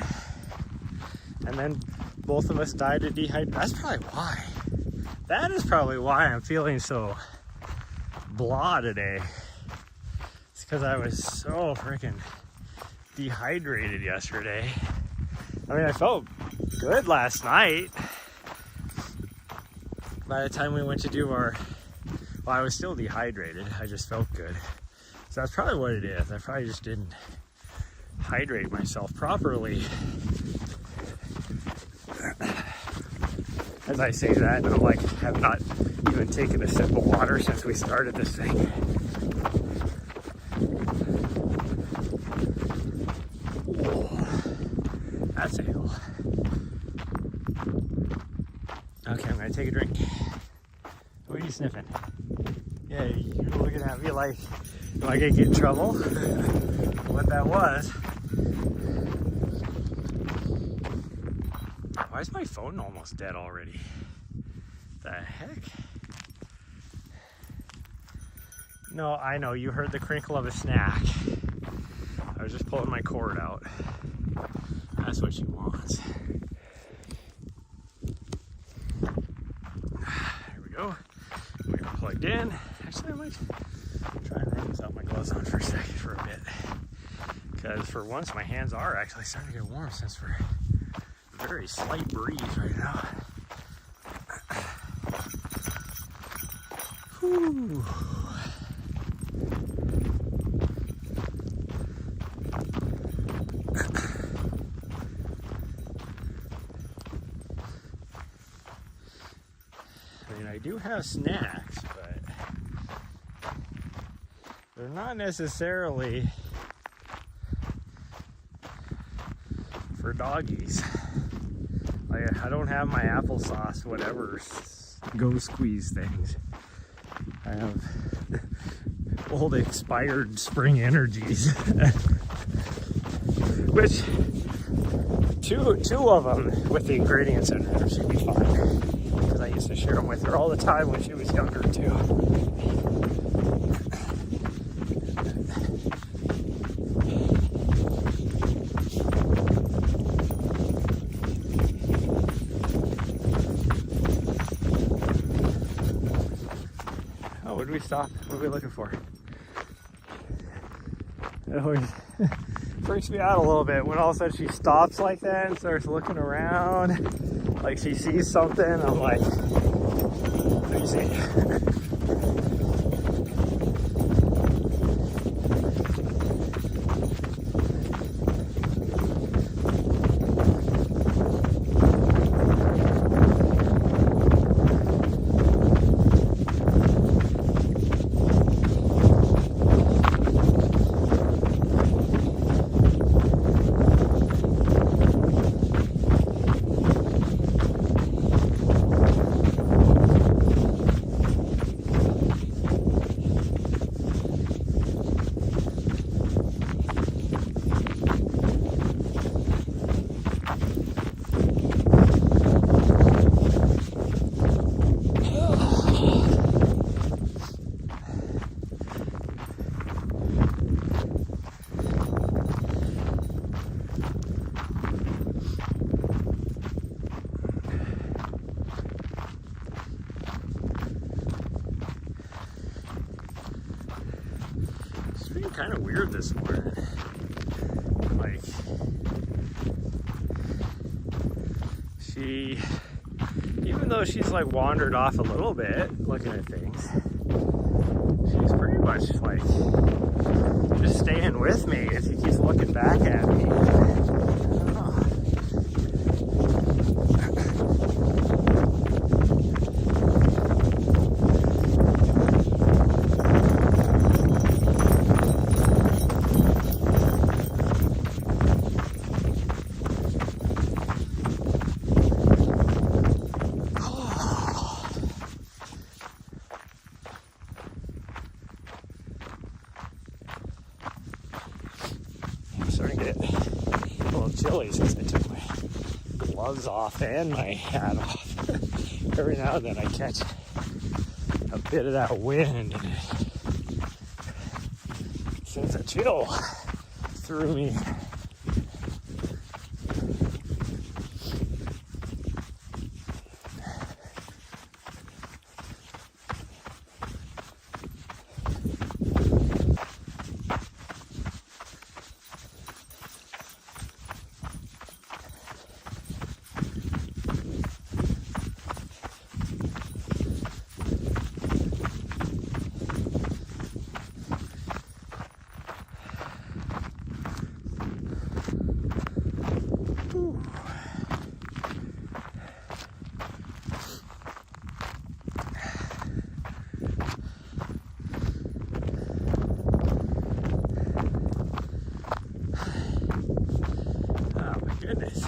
A: And then both of us died of dehydration. That's probably why. That is probably why I'm feeling so blah today. It's because I was so freaking dehydrated yesterday. I mean, I felt good last night. By the time we went to do our, well, I was still dehydrated. I just felt good. So that's probably what it is. I probably just didn't hydrate myself properly. As I say that, I'm like, have not even taken a sip of water since we started this thing. Whoa. That's a hill. Okay, I'm gonna take a drink. What are you sniffing? Yeah, you're looking at me like I could get in trouble. What that was. Why is my phone almost dead already? The heck? No, I know, you heard the crinkle of a snack. I was just pulling my cord out. That's what she wants. Here we go. We are plugged in. Actually, I might try and run without my gloves on for a second for a bit. Because for once, my hands are actually starting to get warm since we're very slight breeze right now. Whew. I mean, I do have snacks, but they're not necessarily for doggies. I don't have my applesauce, whatever, go squeeze things. I have old expired spring energies. Which, two of them with the ingredients in there should be fine. Because I used to share them with her all the time when she was younger too. What did we stop? What are we looking for? It always freaks me out a little bit when all of a sudden she stops like that and starts looking around like she sees something. I'm like, let me see. Kind of weird this morning. Like, she, even though she's like wandered off a little bit looking at things, she's pretty much like just staying with me as he keeps looking back at me. Chilly since I took my gloves off and my hat off. Every now and then I catch a bit of that wind and it sends a chill through me. Goodness.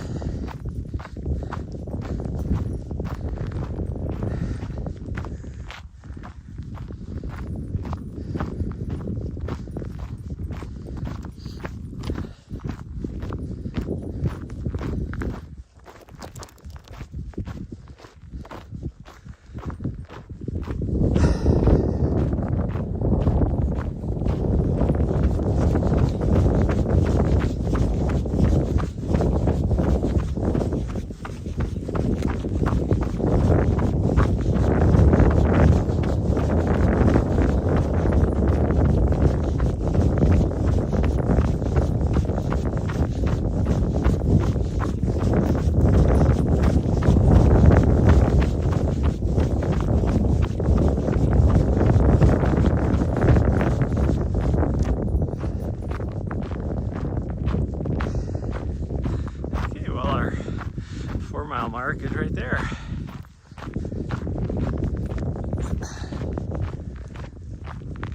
A: Mark is right there. I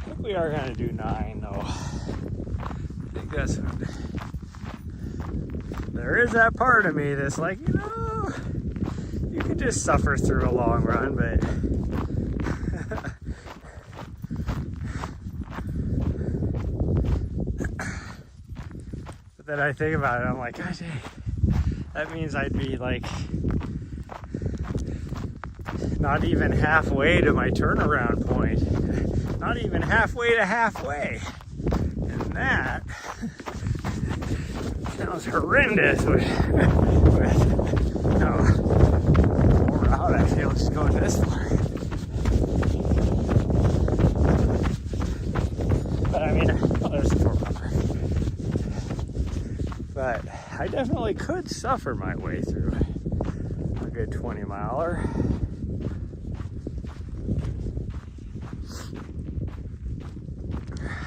A: think we are going to do 9 though. I think that's what... There is that part of me that's like, you know, you could just suffer through a long run, but but then I think about it, I'm like, gosh, that means I'd be like not even halfway to my turnaround point. Not even halfway to halfway. And that sounds horrendous with no more route I feel just going this far. But I mean, oh, there's the 4-miler. But I definitely could suffer my way through a good 20-miler.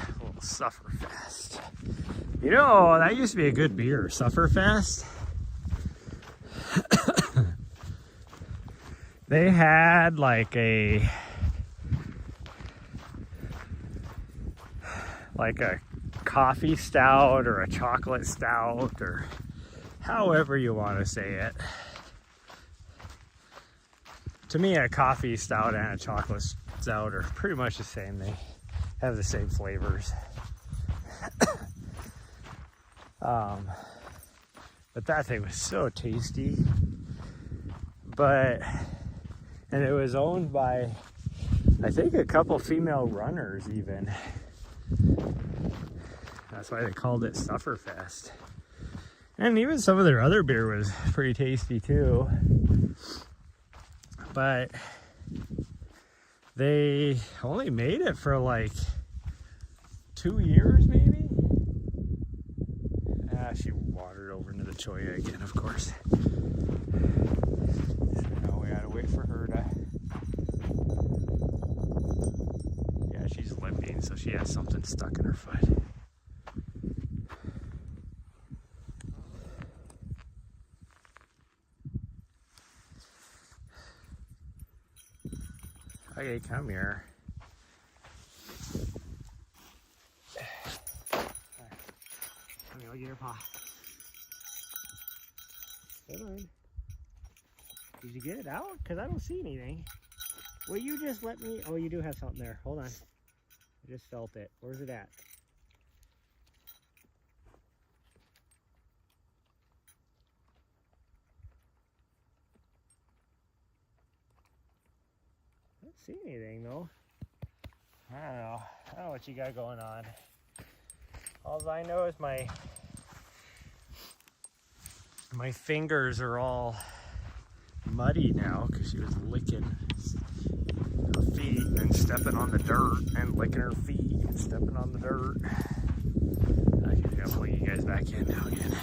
A: A little Sufferfest. You know, that used to be a good beer, Sufferfest. They had like a coffee stout or a chocolate stout or however you want to say it. To me, a coffee stout and a chocolate stout are pretty much the same. They have the same flavors. But that thing was so tasty. And it was owned by, I think, a couple female runners even. That's why they called it Sufferfest. And even some of their other beer was pretty tasty too. But they only made it for like 2 years maybe. She wandered over into the cholla again, of course. So now we gotta wait for her to... Yeah, she's limping, so she has something stuck in her foot. Okay, come here. Come here, I'll get her paw. Hold on. Did you get it out? Because I don't see anything. Will you just let me... Oh, you do have something there. Hold on. I just felt it. Where's it at? I don't see anything, though. I don't know. I don't know what you got going on. All I know is my fingers are all muddy now because she was licking her feet and then stepping on the dirt and licking her feet and stepping on the dirt. Okay, I gotta pull you guys back in now again.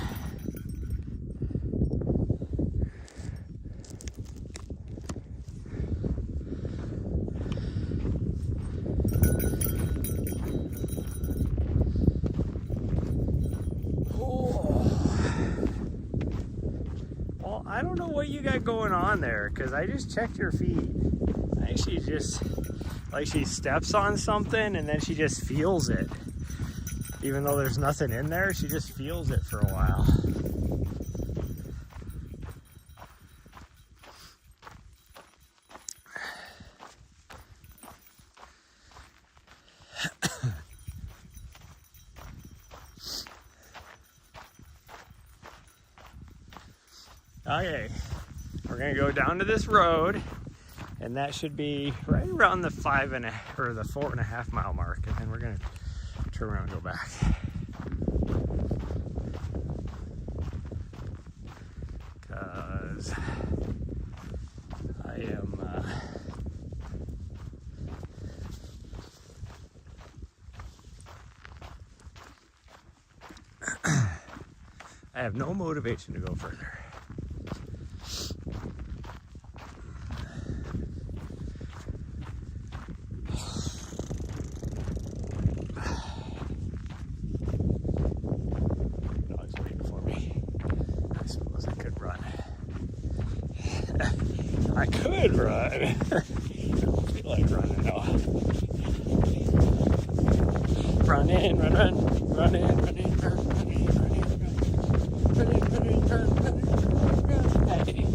A: I don't know what you got going on there, because I just checked your feet. I think she just, like, she steps on something and then she just feels it. Even though there's nothing in there, she just feels it for a while. Okay, we're gonna go down to this road, and that should be right around the 4.5 mile mark, and then we're gonna turn around and go back. Cause I am I have no motivation to go further. I could run. I don't feel like running though. Run in, run, run, run in, run in, run, run in, run in, run, run in, run in, run, run in, run, hey.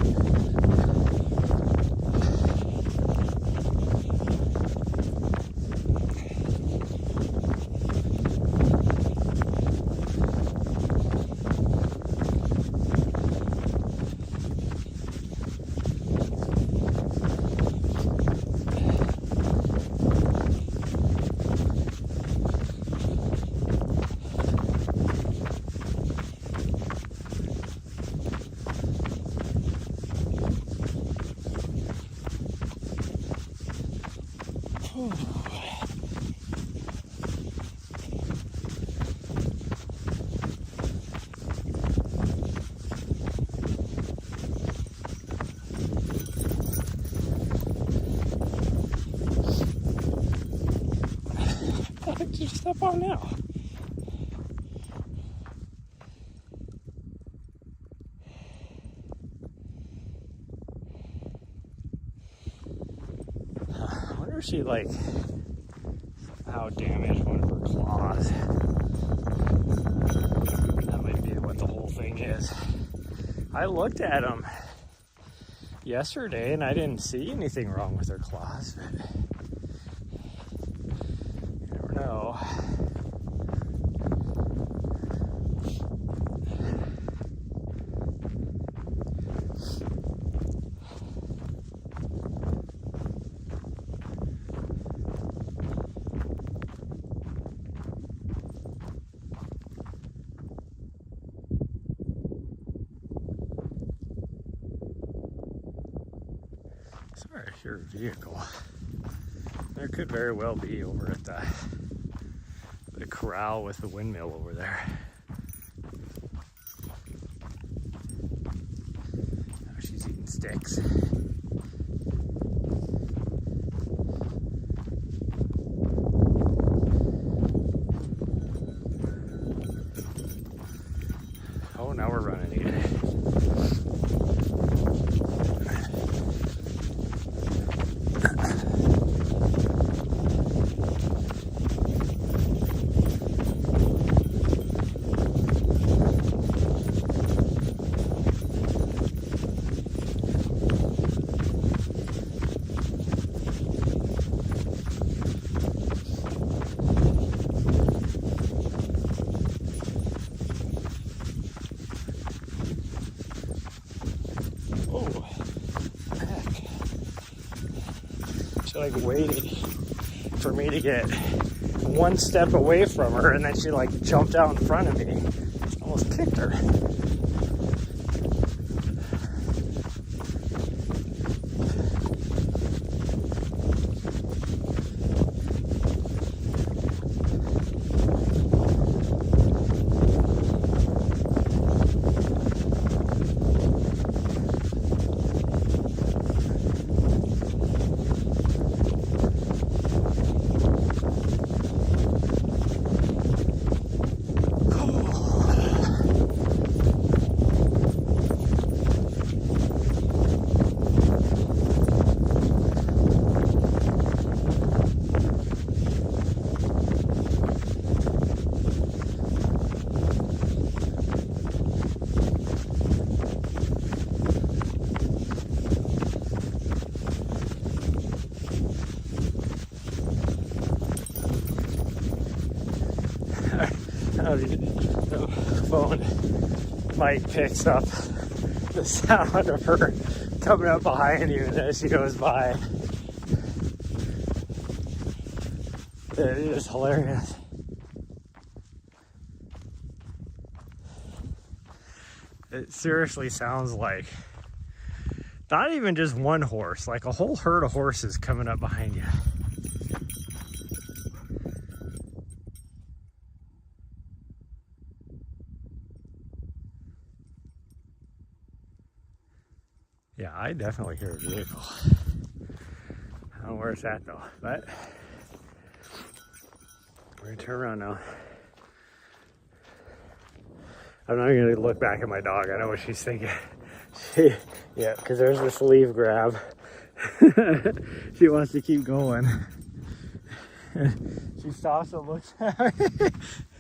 A: What did you step on now? I wonder if she like how damaged one of her claws. That might be what the whole thing is. I looked at them yesterday and I didn't see anything wrong with her claws, but you never know. Sorry, your vehicle. There could very well be over at the corral with the windmill over there. Oh, she's eating sticks. Oh, now we're running again. She like waited for me to get one step away from her, and then she like jumped out in front of me. Almost kicked her. The phone mic picks up the sound of her coming up behind you as she goes by. It is hilarious. It seriously sounds like not even just one horse, like a whole herd of horses coming up behind you. Yeah, I definitely hear a vehicle. I don't know where it's at though, but we're gonna turn around now. I'm not gonna look back at my dog. I know what she's thinking. Yeah, because there's the sleeve grab. She wants to keep going. She stops and looks at me.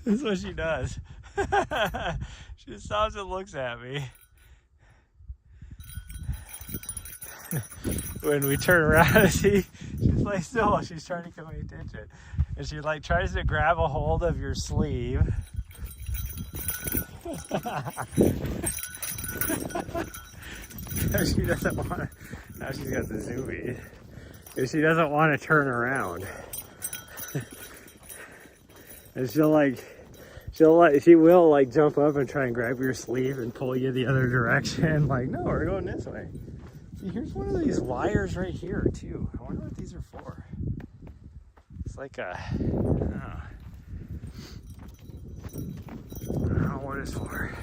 A: That's what she does. She stops and looks at me. When we turn around and see, she's like still, she's trying to get my attention. And she like tries to grab a hold of your sleeve. She doesn't want to, now she's got the zoomies. And she doesn't want to turn around. And she will like jump up and try and grab your sleeve and pull you the other direction. Like, no, we're going this way. See, here's one of these wires right here too. I wonder what these are for. It's like a, I don't know what it's for.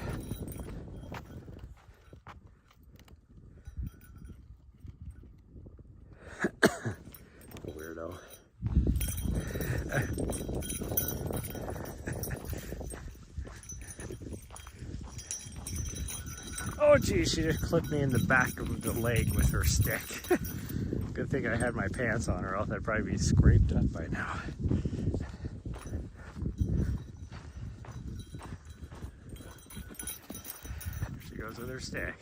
A: Weirdo. Oh geez, she just clipped me in the back of the leg with her stick. Good thing I had my pants on, or else I'd probably be scraped up by now. There she goes with her stick.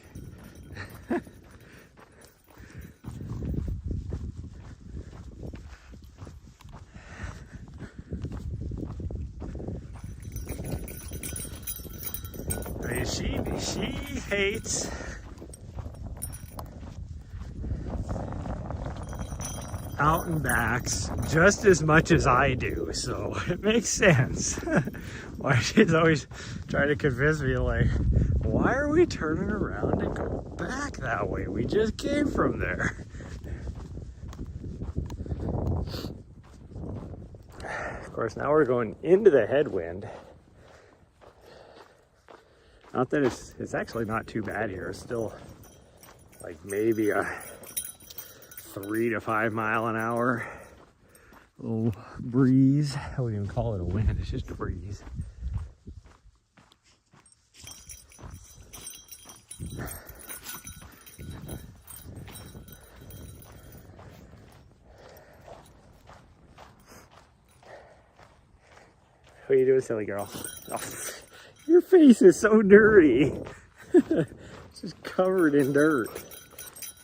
A: I mean, she hates out and backs just as much as I do, so it makes sense why she's always trying to convince me, like, why are we turning around and go back that way? We just came from there. Of course, now we're going into the headwind. Not that it's actually not too bad here. It's still like maybe a 3 to 5 mile an hour little breeze. I wouldn't even call it a wind, it's just a breeze. What are you doing, silly girl? Oh, your face is so dirty. It's just covered in dirt.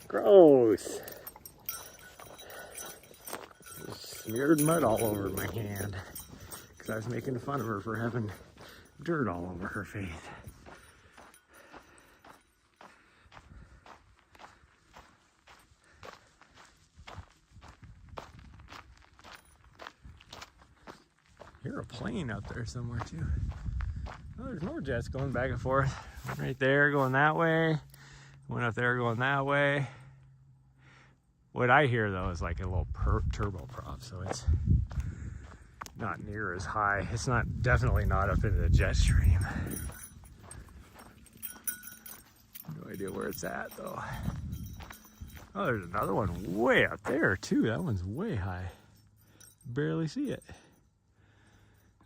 A: Gross. Just smeared mud all over my hand because I was making fun of her for having dirt all over her face. Hear a plane up there somewhere too. Oh, there's more jets going back and forth. One right there going that way. One up there going that way. What I hear though is like a little turboprop, so it's not near as high. It's not, definitely not up into the jet stream. No idea where it's at though. Oh, there's another one way up there too. That one's way high. Barely see it.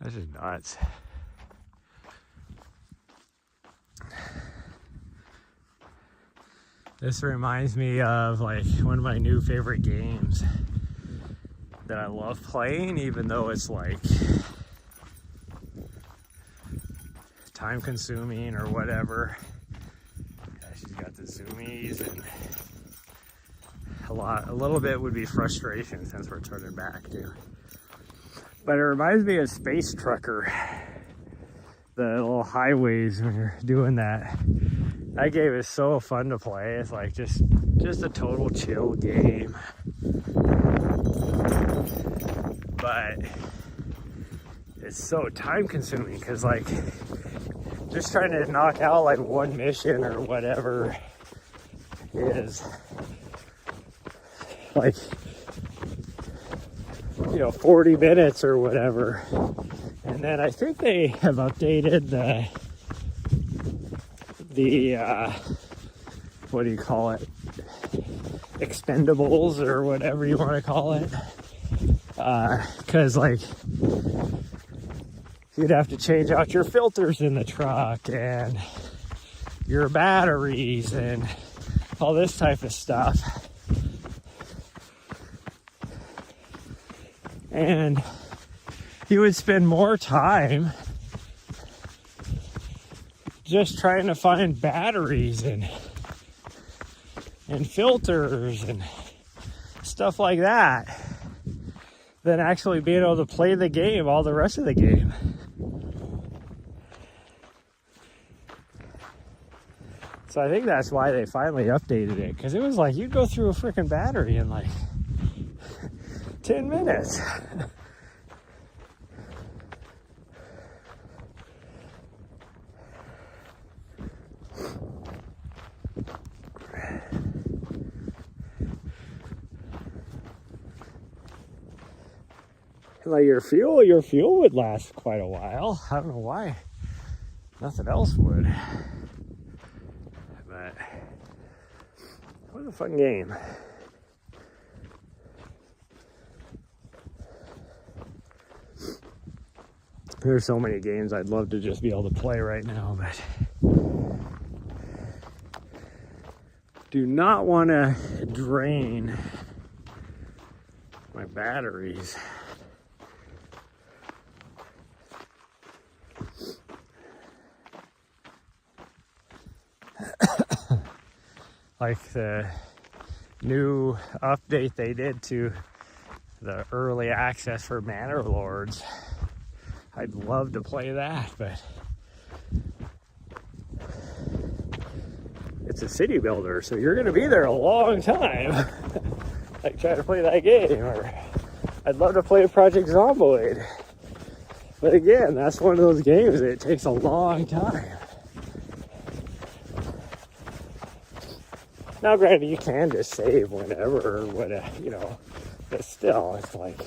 A: That's just nuts. This reminds me of like one of my new favorite games that I love playing, even though it's like time consuming or whatever. Yeah, she's got the zoomies, and a little bit would be frustration since we're turning back too. But it reminds me of Space Trucker, the little highways when you're doing that. That game is so fun to play. It's like just a total chill game. But it's so time consuming because like just trying to knock out like one mission or whatever is like, you know, 40 minutes or whatever. And then I think they have updated the what do you call it, expendables or whatever you want to call it, because like you'd have to change out your filters in the truck and your batteries and all this type of stuff. And you would spend more time just trying to find batteries and filters and stuff like that than actually being able to play the game, all the rest of the game. So I think that's why they finally updated it, because it was like you'd go through a freaking battery in like 10 minutes. Like your fuel would last quite a while. I don't know why nothing else would. But what a fun game. There's so many games I'd love to just be able to play right now, but do not want to drain my batteries. Like the new update they did to the early access for Manor Lords. I'd love to play that, but it's a city builder, so you're going to be there a long time. Like trying to play that game, or I'd love to play Project Zomboid. But again, that's one of those games that it takes a long time. Now, granted, you can just save whenever or whatever, you know, but still, it's like,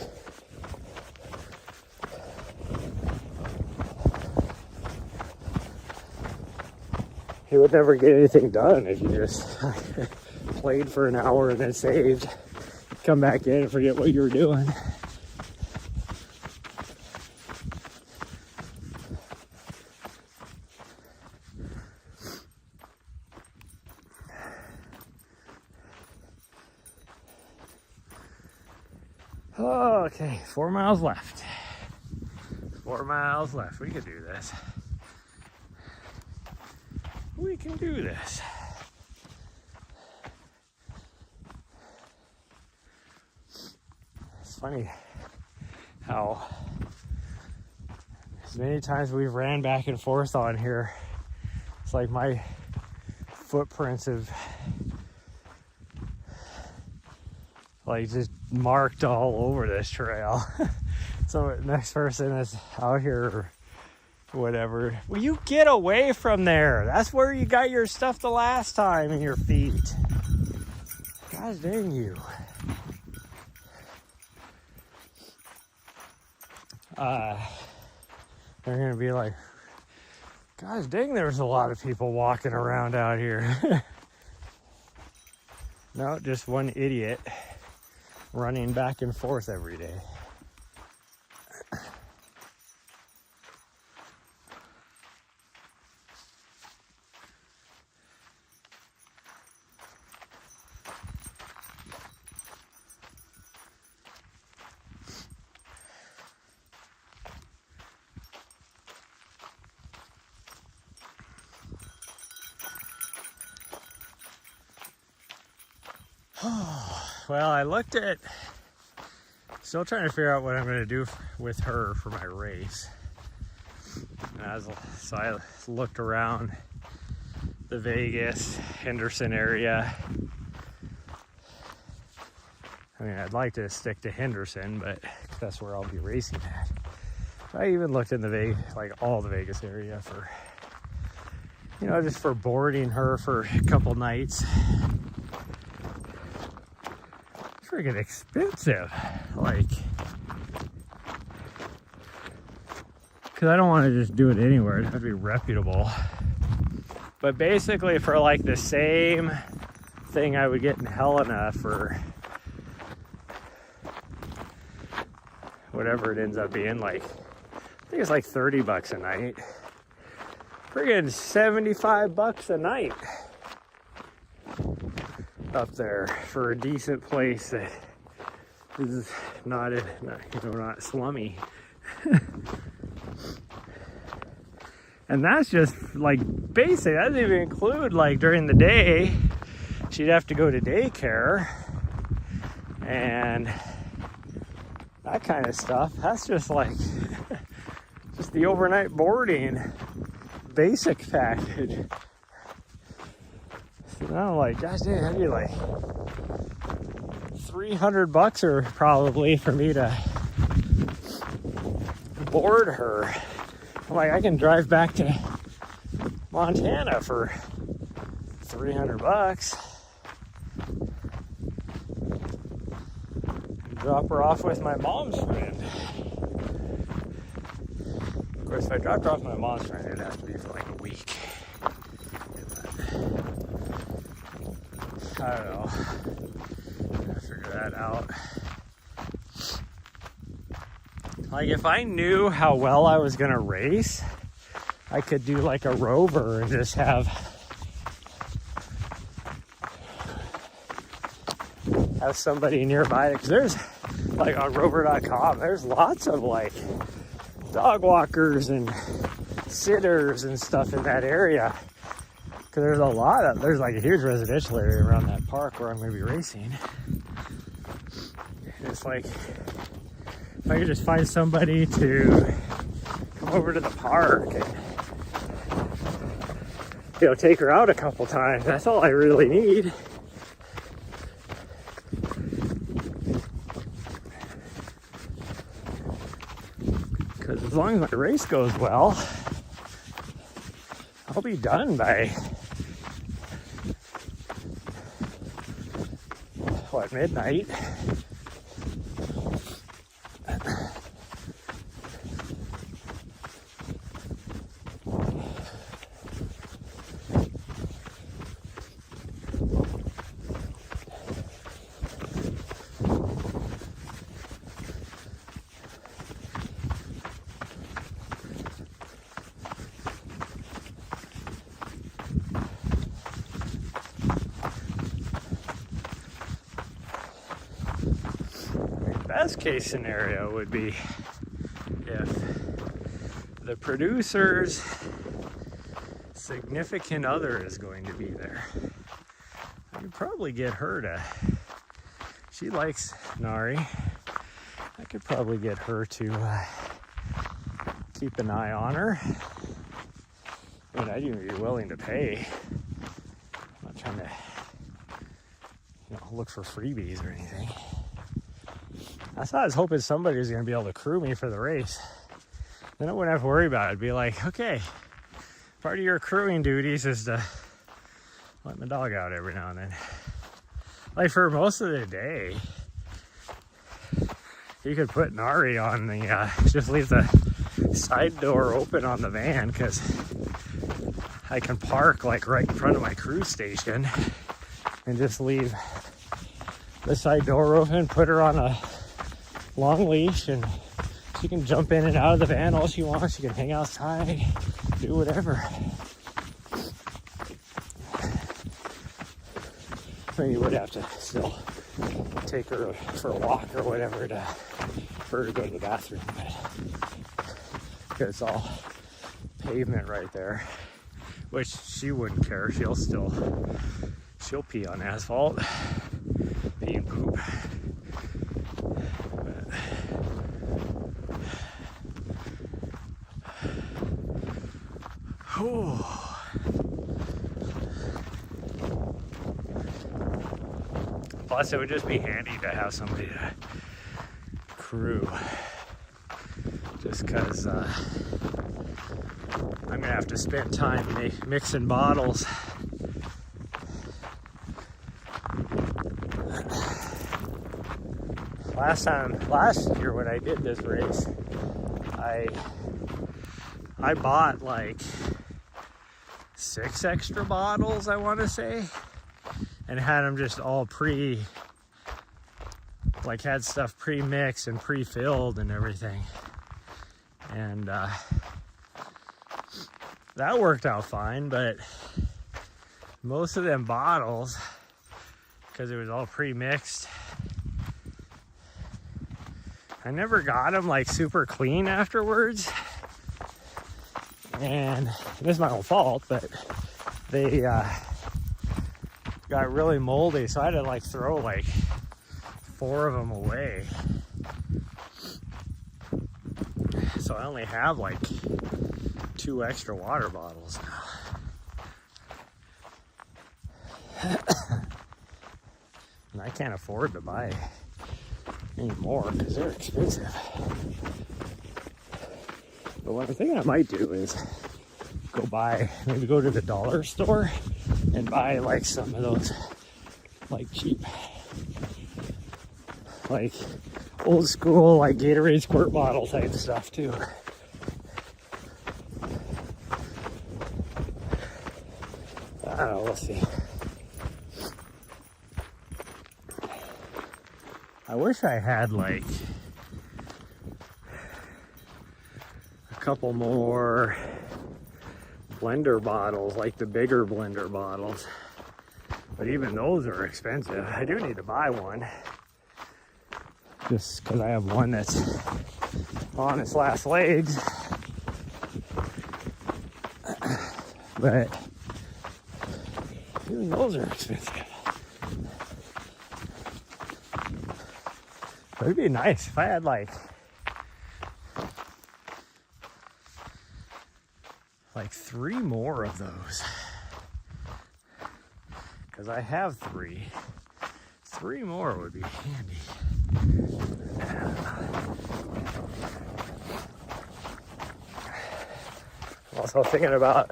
A: you would never get anything done if you just played for an hour and then saved, come back in and forget what you were doing. Okay, 4 miles left. 4 miles left. We can do this. We can do this. It's funny how as many times we've ran back and forth on here, it's like my footprints have like just marked all over this trail. So next person is out here or whatever. Will you get away from there? That's where you got your stuff the last time in your feet. Gosh dang you. They're gonna be like, gosh dang, there's a lot of people walking around out here. No, just one idiot running back and forth every day. Well, I looked at, still trying to figure out what I'm going to do with her for my race. So I looked around the Vegas, Henderson area. I mean, I'd like to stick to Henderson, but that's where I'll be racing at. I even looked in the Vegas, like all the Vegas area for, you know, just for boarding her for a couple nights. Freaking expensive, like, because I don't want to just do it anywhere. It has to be reputable. But basically, for like the same thing I would get in Helena for whatever it ends up being, like, I think it's like $30 a night. Friggin' $75 a night up there for a decent place that is not slummy. And that's just like basic. That doesn't even include like during the day she'd have to go to daycare and that kind of stuff. That's just like just the overnight boarding basic package. So I'm like, gosh dang, that'd be like $300 or probably for me to board her. I'm like, I can drive back to Montana for $300. Drop her off with my mom's friend. Of course, if I dropped her off with my mom's friend, it'd have to be for like a week. I don't know. Gotta figure that out. Like, if I knew how well I was gonna race, I could do like a rover and just have somebody nearby. Because there's, like, on rover.com, there's lots of like dog walkers and sitters and stuff in that area. Because there's like a huge residential area around that park where I'm going to be racing. And it's like, if I could just find somebody to come over to the park and, you know, take her out a couple times, that's all I really need. Because as long as my race goes well, I'll be done by, what, midnight? Best case scenario would be if the producer's significant other is going to be there. I could probably get her to, she likes Nari, I could probably get her to keep an eye on her. I mean, I'd even be willing to pay. I'm not trying to, look for freebies or anything. That's why I was hoping somebody was going to be able to crew me for the race. Then I wouldn't have to worry about it. I'd be like, okay, part of your crewing duties is to let my dog out every now and then. Like for most of the day, you could put Nari on the, just leave the side door open on the van, because I can park like right in front of my cruise station and just leave the side door open, put her on a long leash, and she can jump in and out of the van all she wants. She can hang outside, do whatever. I mean, you would have to still take her for a walk or whatever for her to go to the bathroom, but it's all pavement right there, which she wouldn't care. She'll pee on asphalt, pee and poop. Plus, it would just be handy to have somebody to crew, just because I'm gonna have to spend time mixing bottles. Last year when I did this race, I bought like 6 extra bottles, I want to say, and had them just all had stuff pre-mixed and pre-filled and everything, and that worked out fine. But most of them bottles, because it was all pre-mixed, I never got them like super clean afterwards, and it is my own fault, but they got really moldy, so I had to like throw like 4 of them away. So I only have like 2 extra water bottles now. And I can't afford to buy any more because they're expensive. But what I'm thinking I might do is maybe go to the dollar store and buy like some of those like cheap, like old school, like Gatorade squirt bottle type stuff too. I don't know, we'll see. I wish I had like a couple more blender bottles, like the bigger blender bottles, but even those are expensive. I do need to buy one, just because I have one that's on its last legs. But even those are expensive. But it'd be nice if I had like 3 more of those, because I have 3. 3 more would be handy. I'm also thinking about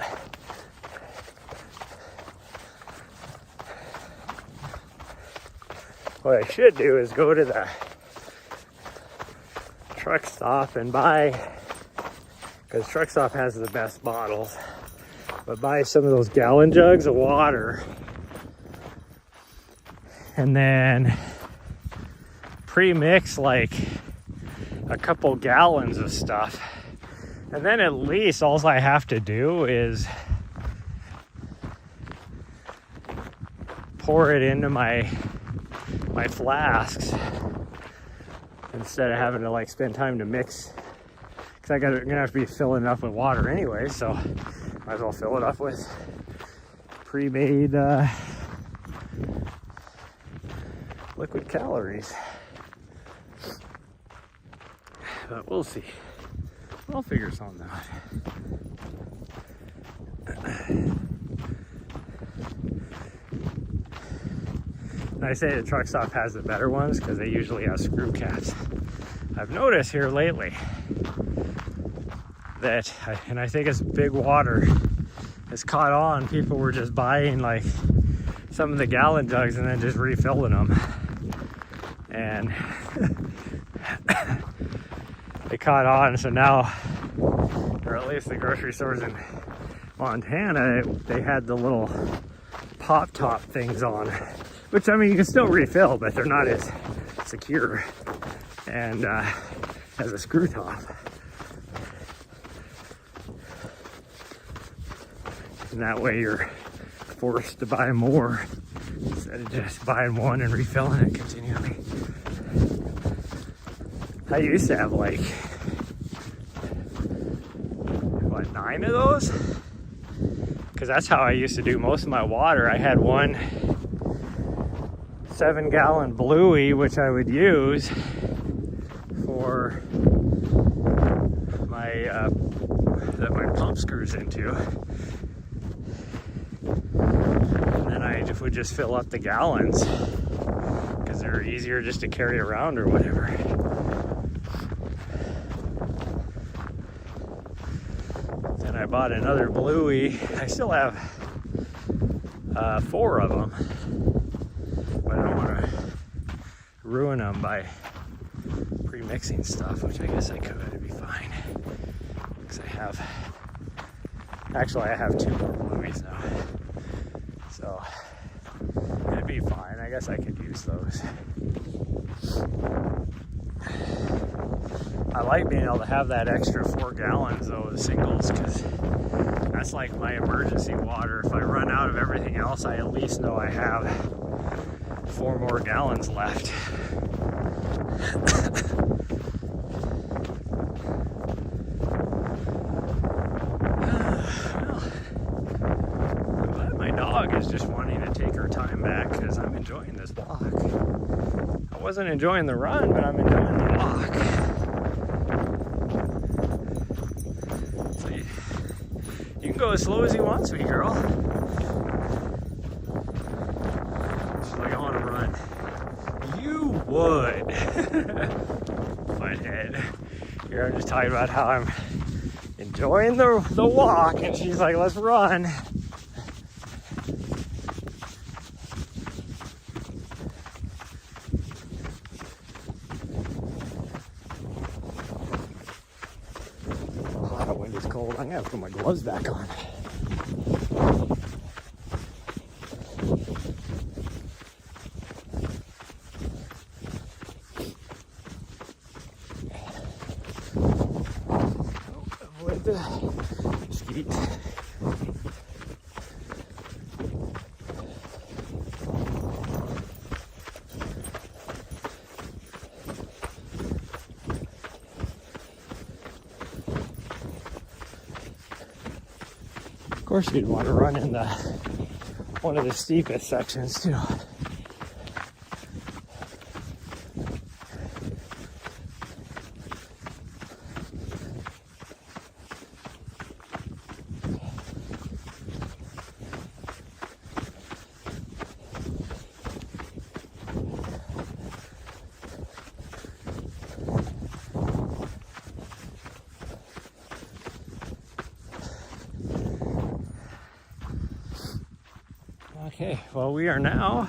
A: what I should do is go to the truck stop and buy, because truck stop has the best bottles, but buy some of those gallon jugs of water and then pre-mix like a couple gallons of stuff, and then at least all I have to do is pour it into my flasks instead of having to like spend time to mix, because I'm gonna have to be filling it up with water anyway, so might as well fill it up with pre-made liquid calories. But we'll see. I'll figure something out. And I say the truck stop has the better ones because they usually have screw caps. I've noticed here lately that, and I think it's big water, has caught on. People were just buying like some of the gallon jugs and then just refilling them. And they caught on, so now, or at least the grocery stores in Montana, they had the little pop top things on, which, I mean, you can still refill, but they're not as secure and as a screw top. And that way you're forced to buy more instead of just buying one and refilling it continually. I used to have like, what, 9 of those? Because that's how I used to do most of my water. I had one 7-gallon Bluey, which I would use for my that my pump screws into. And then I would just fill up the gallons because they're easier just to carry around or whatever. Then I bought another Bluey. I still have 4 of them, but I don't want to ruin them by pre-mixing stuff, which I guess I could. It'd be fine because I have, actually I have 2 more Blueys now, so it'd be fine. I guess I could use those. I like being able to have that extra 4 gallons though, the singles, because that's like my emergency water. If I run out of everything else, I at least know I have 4 more gallons left. Well, I'm glad my dog is just wanting to take her time back because I'm enjoying this walk. I wasn't enjoying the run, but I'm enjoying the walk. So you can go as slow as you want, sweet girl. She's like, I want to run. You would. Butthead. Here I'm just talking about how I'm enjoying the walk, and she's like, let's run. Oh, that wind is cold. I'm gonna have to put my gloves back on. Avoid the skeet. Of course you'd want to run in one of the steepest sections too. Okay, well, we are now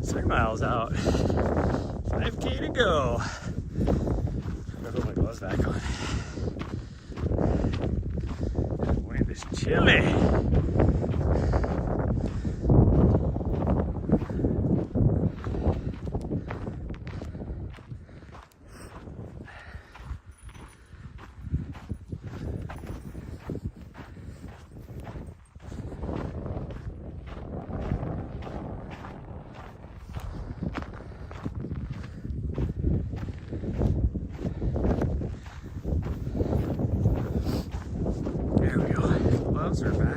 A: 3 miles out. 5K to go. I'm gonna put my gloves back on. The wind is chilly. There we go. Gloves are back.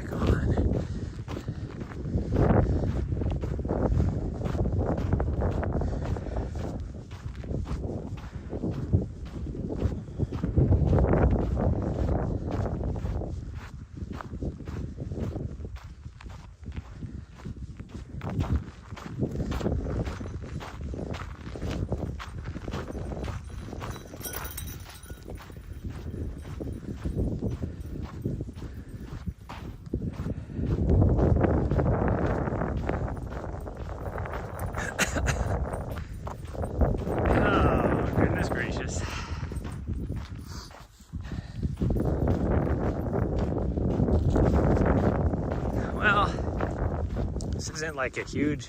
A: wasn't like a huge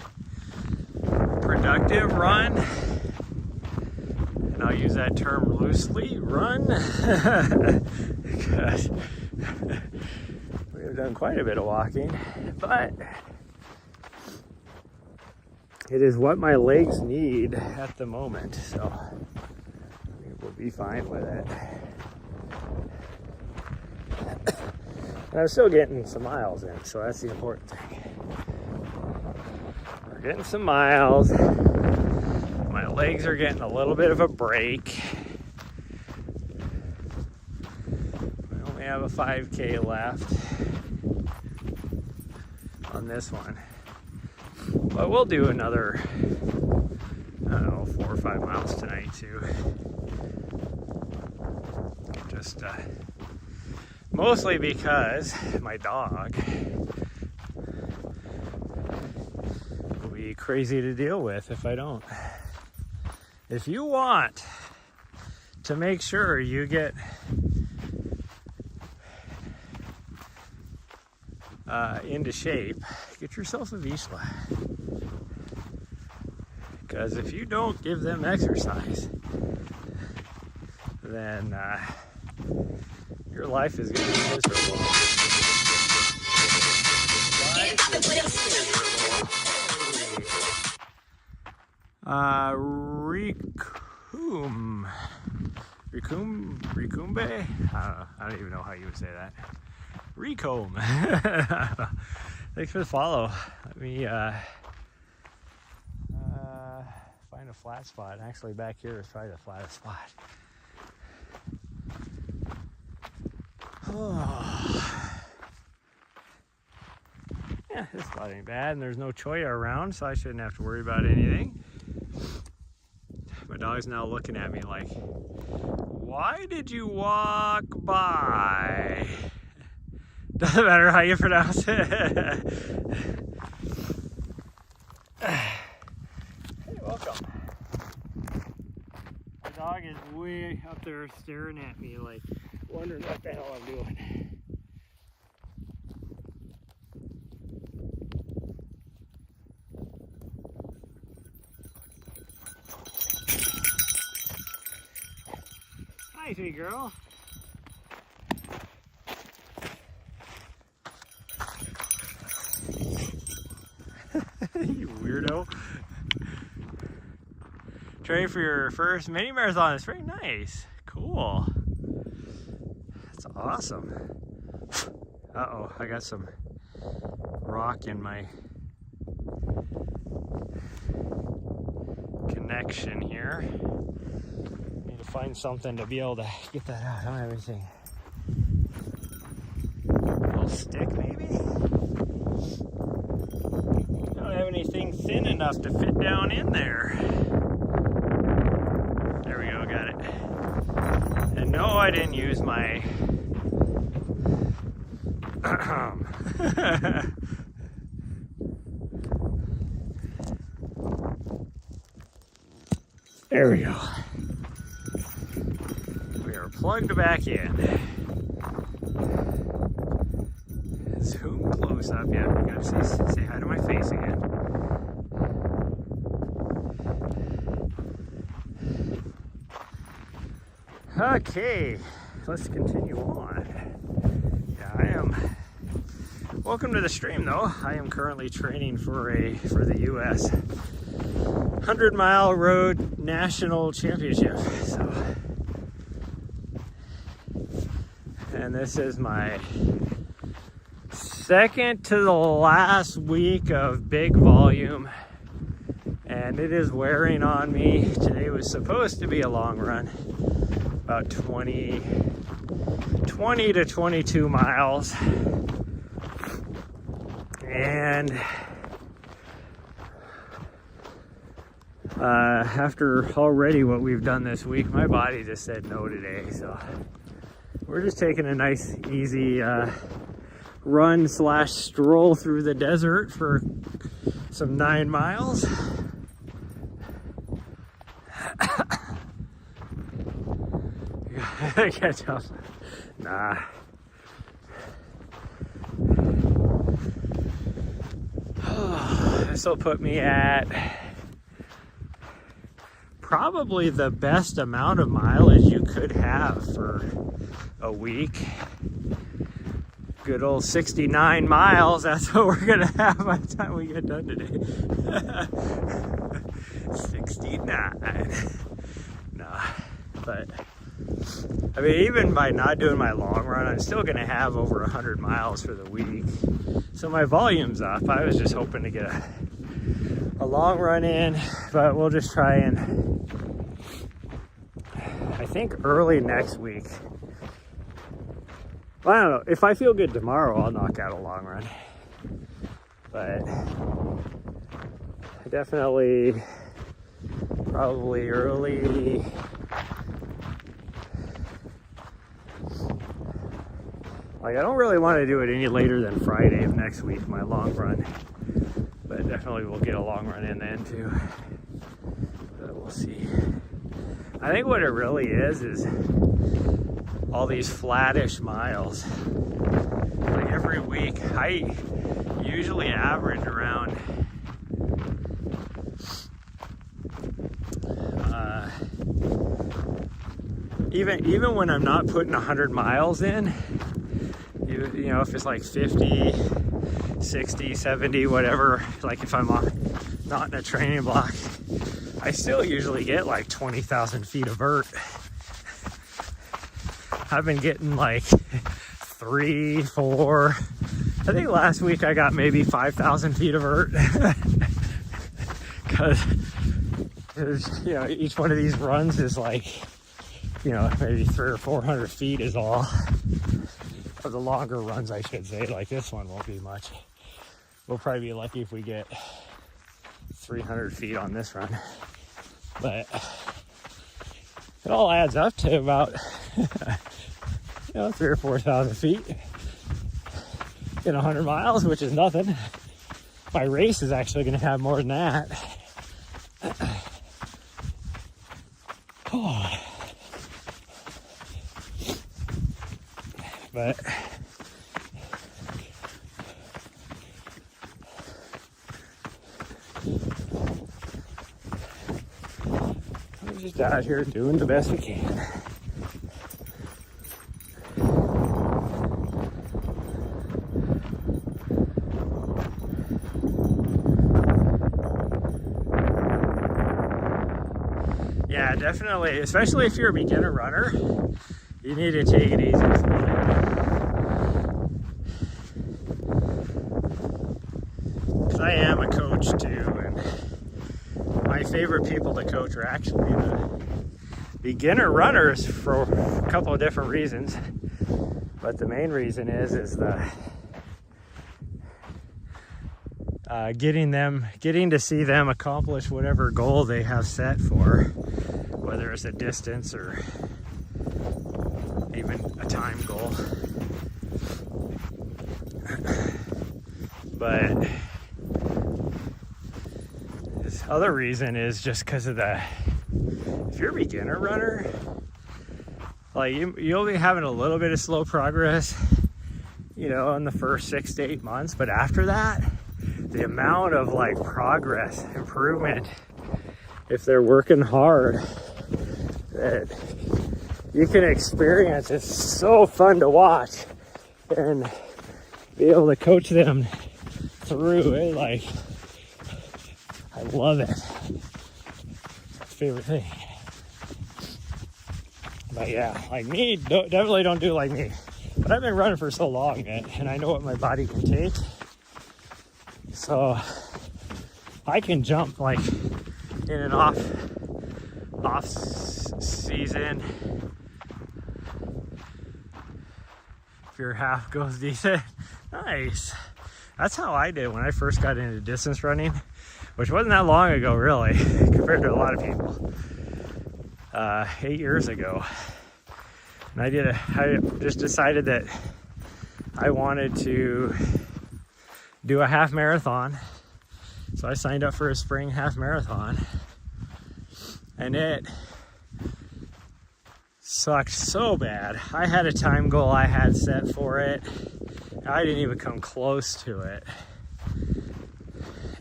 A: productive run, and I'll use that term loosely, run, because we've done quite a bit of walking, but it is what my legs need at the moment, so we'll be fine with it. And I'm still getting some miles in, so that's the important thing. We're getting some miles. My legs are getting a little bit of a break. We only have a 5K left on this one. But we'll do another, I don't know, 4 or 5 miles tonight too. Just mostly because my dog will be crazy to deal with if I don't. If you want to make sure you get into shape, get yourself a Vizsla. Because if you don't give them exercise, then your life is going to be miserable. Recumbe? I don't even know how you would say that. Recomb. Thanks for the follow. Let me find a flat spot. Actually, back here is probably the flattest spot. Oh. Yeah, this spot ain't bad, and there's no cholla around, so I shouldn't have to worry about anything. My dog's now looking at me like, why did you walk by? Doesn't matter how you pronounce it. Hey, welcome. My dog is way up there staring at me like, wondering what the hell I'm doing. Hi, sweet girl. You weirdo. Training for your first mini marathon. It's very nice. Cool. That's awesome. Uh-oh, I got some rock in my connection here. Need to find something to be able to get that out. I don't have anything. A little stick, maybe? I don't have anything thin enough to fit down in there. There we go, got it. And no, I didn't use my there we go. We are plugged back in. Zoom close up. Yeah, you gotta say hi to my face again. Okay, let's continue on. Yeah, I am. Welcome to the stream, though. I am currently training for the U.S. 100-mile road national championship. So, and this is my second to the last week of big volume, and it is wearing on me. Today was supposed to be a long run, about 20 to 22 miles, and after already what we've done this week, my body just said no today, so we're just taking a nice easy run / stroll through the desert for some 9 miles. Catch up. Nah. this will put me at probably the best amount of mileage you could have for a week. Good old 69 miles. That's what we're gonna have by the time we get done today. 69. Nah, but I mean, even by not doing my long run, I'm still gonna have over 100 miles for the week. So my volume's up. I was just hoping to get a long run in, but we'll just try and, I think early next week. Well, I don't know. If I feel good tomorrow, I'll knock out a long run. But I definitely, probably early. Like, I don't really want to do it any later than Friday of next week, my long run. But definitely we'll get a long run in then too. But we'll see. I think what it really is all these flattish miles. Like every week, I usually average around even when I'm not putting 100 miles in, you know, if it's like 50, 60, 70, whatever, like if I'm not in a training block, I still usually get like 20,000 feet of vert. I've been getting like 3, 4, I think last week I got maybe 5,000 feet of vert. Because, you know, each one of these runs is like, you know, maybe 300 or 400 feet is all. Of the longer runs, I should say. Like this one won't be much. We'll probably be lucky if we get 300 feet on this run. But it all adds up to about, you know, 3,000 or 4,000 feet in 100 miles, which is nothing. My race is actually going to have more than that. Oh. But we're just out here doing the best we can. Yeah, definitely, especially if you're a beginner runner, you need to take it easy. I am a coach too, and my favorite people to coach are actually the beginner runners for a couple of different reasons. But the main reason is the getting to see them accomplish whatever goal they have set for, whether it's a distance or even a time goal. But this other reason is just because of if you're a beginner runner, like you'll be having a little bit of slow progress, you know, in the first 6 to 8 months, but after that, the amount of like progress, improvement, if they're working hard, that you can experience, it's so fun to watch and be able to coach them through it. Like, I love it. Favorite thing. But yeah, like me, definitely don't do like me. But I've been running for so long, man, and I know what my body can take. So I can jump like in and off season. If your half goes decent, nice. That's how I did when I first got into distance running, which wasn't that long ago, really, compared to a lot of people. 8 years ago. And I just decided that I wanted to do a half marathon. So I signed up for a spring half marathon. And it sucked so bad. I had a time goal I had set for it. I didn't even come close to it.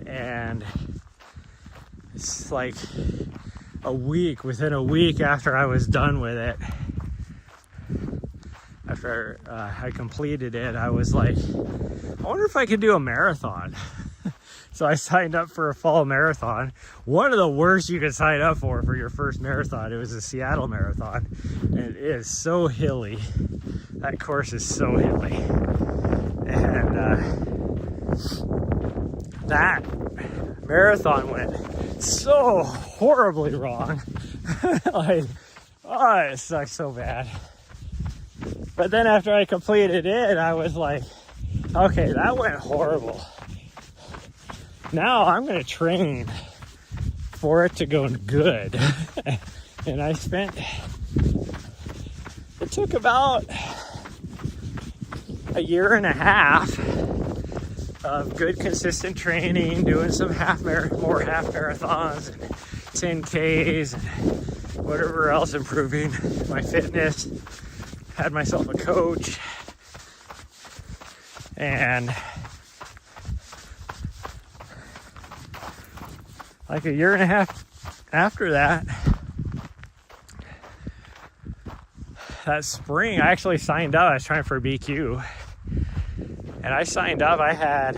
A: and it's like within a week after I was done with it, after I completed it, I was like, I wonder if I could do a marathon. So I signed up for a fall marathon. One of the worst you could sign up for your first marathon. It was a Seattle marathon, and it is so hilly. That course is so hilly. And that marathon went so horribly wrong. Like, oh, it sucked so bad. But then after I completed it, I was like, okay, that went horrible. Now I'm going to train for it to go good. And it took about a year and a half of good consistent training, doing some more half marathons and 10Ks and whatever else, improving my fitness. Had myself a coach, and like a year and a half after that spring, I actually signed up. I was trying for a BQ, and I signed up. I had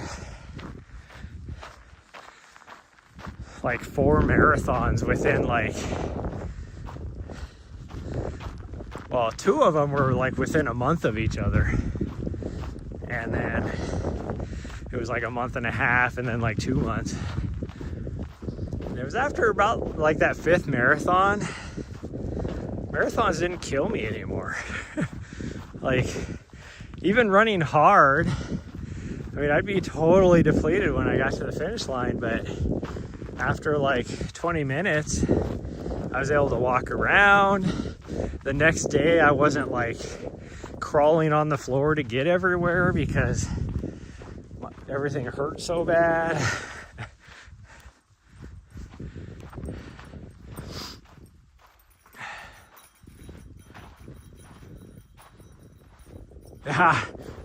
A: like 4 marathons within like, well, 2 of them were like within a month of each other. And then it was like a month and a half, and then like 2 months. And it was after about like that 5th marathon. Marathons didn't kill me anymore. Like, even running hard, I mean, I'd be totally depleted when I got to the finish line, but after like 20 minutes, I was able to walk around. The next day, I wasn't like crawling on the floor to get everywhere because everything hurt so bad.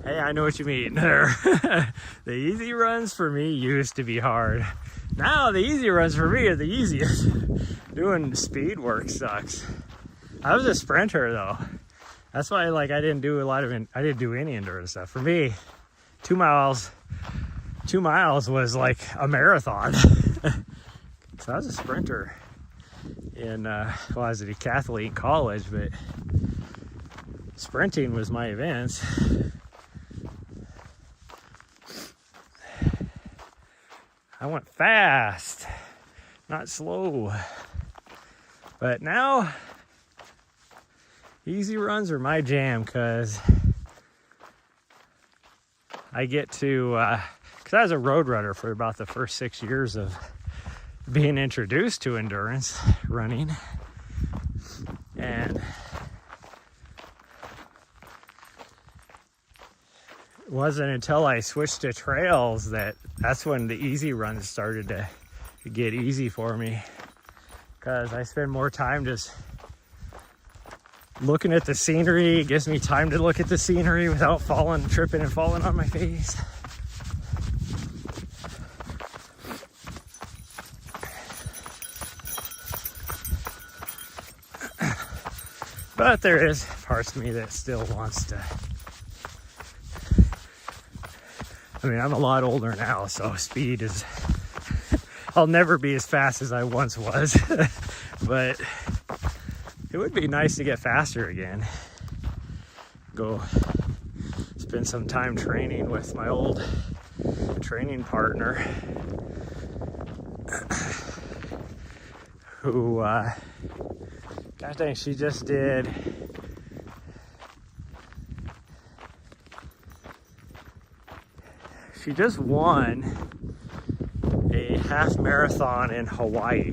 A: Hey, I know what you mean there. The easy runs for me used to be hard. Now the easy runs for me are the easiest. Doing speed work sucks. I was a sprinter though. That's why like I didn't do any endurance stuff. For me, 2 miles was like a marathon. So I was a sprinter in well, I was a decathlete in college, but sprinting was my events. I went fast, not slow. But now, easy runs are my jam, because I get to, because I was a road runner for about the first 6 years of being introduced to endurance running. And it wasn't until I switched to trails that's when the easy runs started to get easy for me, because I spend more time just looking at the scenery. It gives me time to look at the scenery without tripping and falling on my face. But there is parts of me that still wants to. I mean, I'm a lot older now, so speed is, I'll never be as fast as I once was, but it would be nice to get faster again. Go spend some time training with my old training partner, who, gosh dang, she just won a half marathon in Hawaii.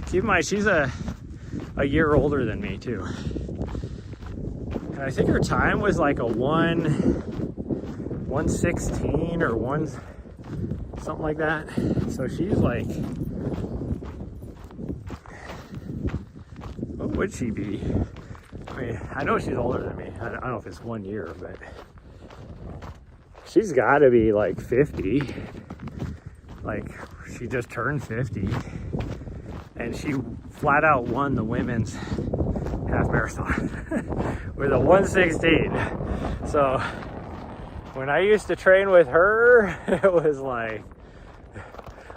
A: Keep in mind, she's a year older than me too. And I think her time was like a 1:16 or something like that. So she's like, what would she be? I mean, I know she's older than me. I don't know if it's 1 year, but she's got to be like 50. like she just turned 50 and she flat out won the women's half marathon with a 1:16. So when I used to train with her, it was like,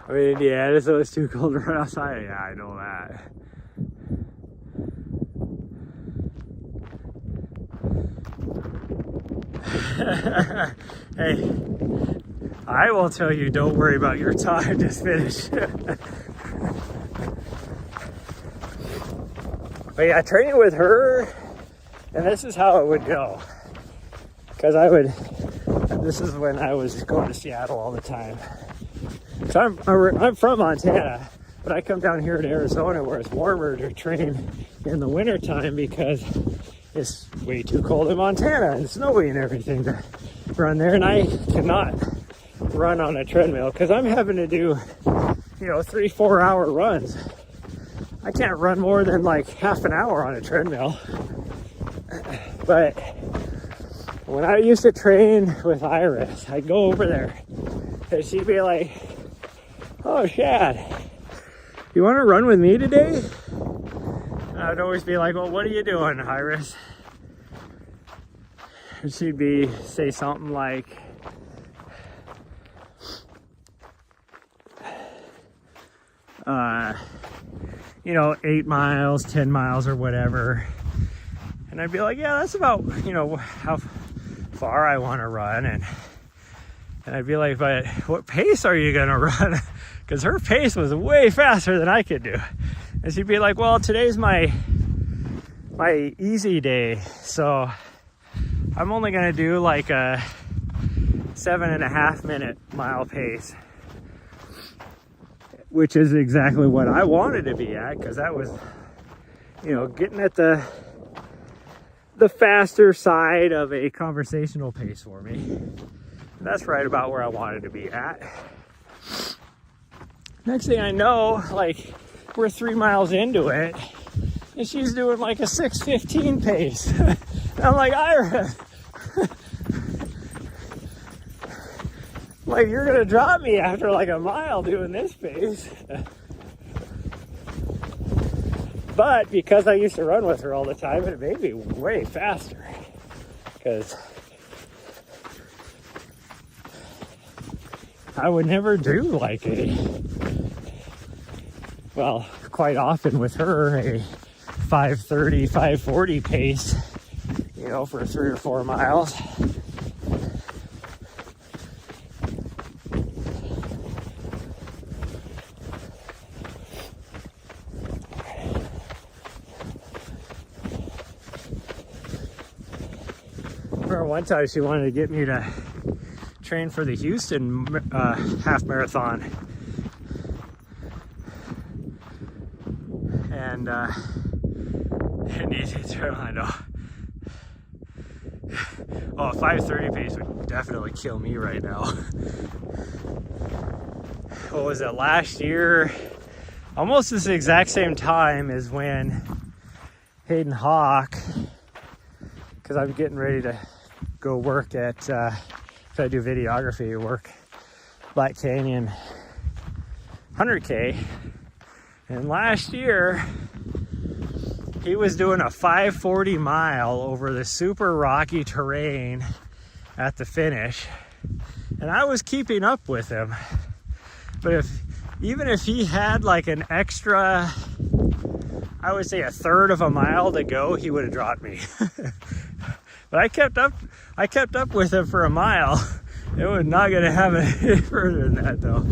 A: I mean, Indiana, so it's too cold to run outside. Yeah, I know that. Hey, I will tell you, don't worry about your time, just finish. But yeah, training with her, and this is how it would go. Because this is when I was going to Seattle all the time. So I'm from Montana, but I come down here to Arizona where it's warmer to train in the winter time because it's way too cold in Montana and snowy and everything to run there. And I cannot run on a treadmill because I'm having to do, 3-4 hour runs. I can't run more than like half an hour on a treadmill. But when I used to train with Iris, I'd go over there and she'd be like, "Oh, Shad, you want to run with me today?" And I'd always be like, "Well, what are you doing, Iris?" And she'd say something like, 8 miles, 10 miles or whatever. And I'd be like, yeah, that's about, how far I want to run. And I'd be like, but what pace are you going to run? Because her pace was way faster than I could do. And she'd be like, well, today's my easy day. So I'm only going to do like a 7.5 minute mile pace, which is exactly what I wanted to be at, because that was, getting at the faster side of a conversational pace for me. And that's right about where I wanted to be at. Next thing I know, like, we're 3 miles into it, and she's doing like a 6:15 pace. And I'm like, Ira, like, you're gonna drop me after like a mile doing this pace. But because I used to run with her all the time, it made me way faster. Because I would never do like quite often with her, a 5:30, 5:40 pace, for 3 or 4 miles. One time she wanted to get me to train for the Houston half marathon, and I know. Oh, a 5:30 pace would definitely kill me right now. What was it, last year? Almost this exact same time as when Hayden Hawk, because I'm getting ready to go work at, if I do videography, work Black Canyon 100K. And last year, he was doing a 5:40 mile over the super rocky terrain at the finish. And I was keeping up with him. But even if he had like an extra, I would say a third of a mile to go, he would have dropped me. But I kept up with him for a mile. It was not gonna have it any further than that though.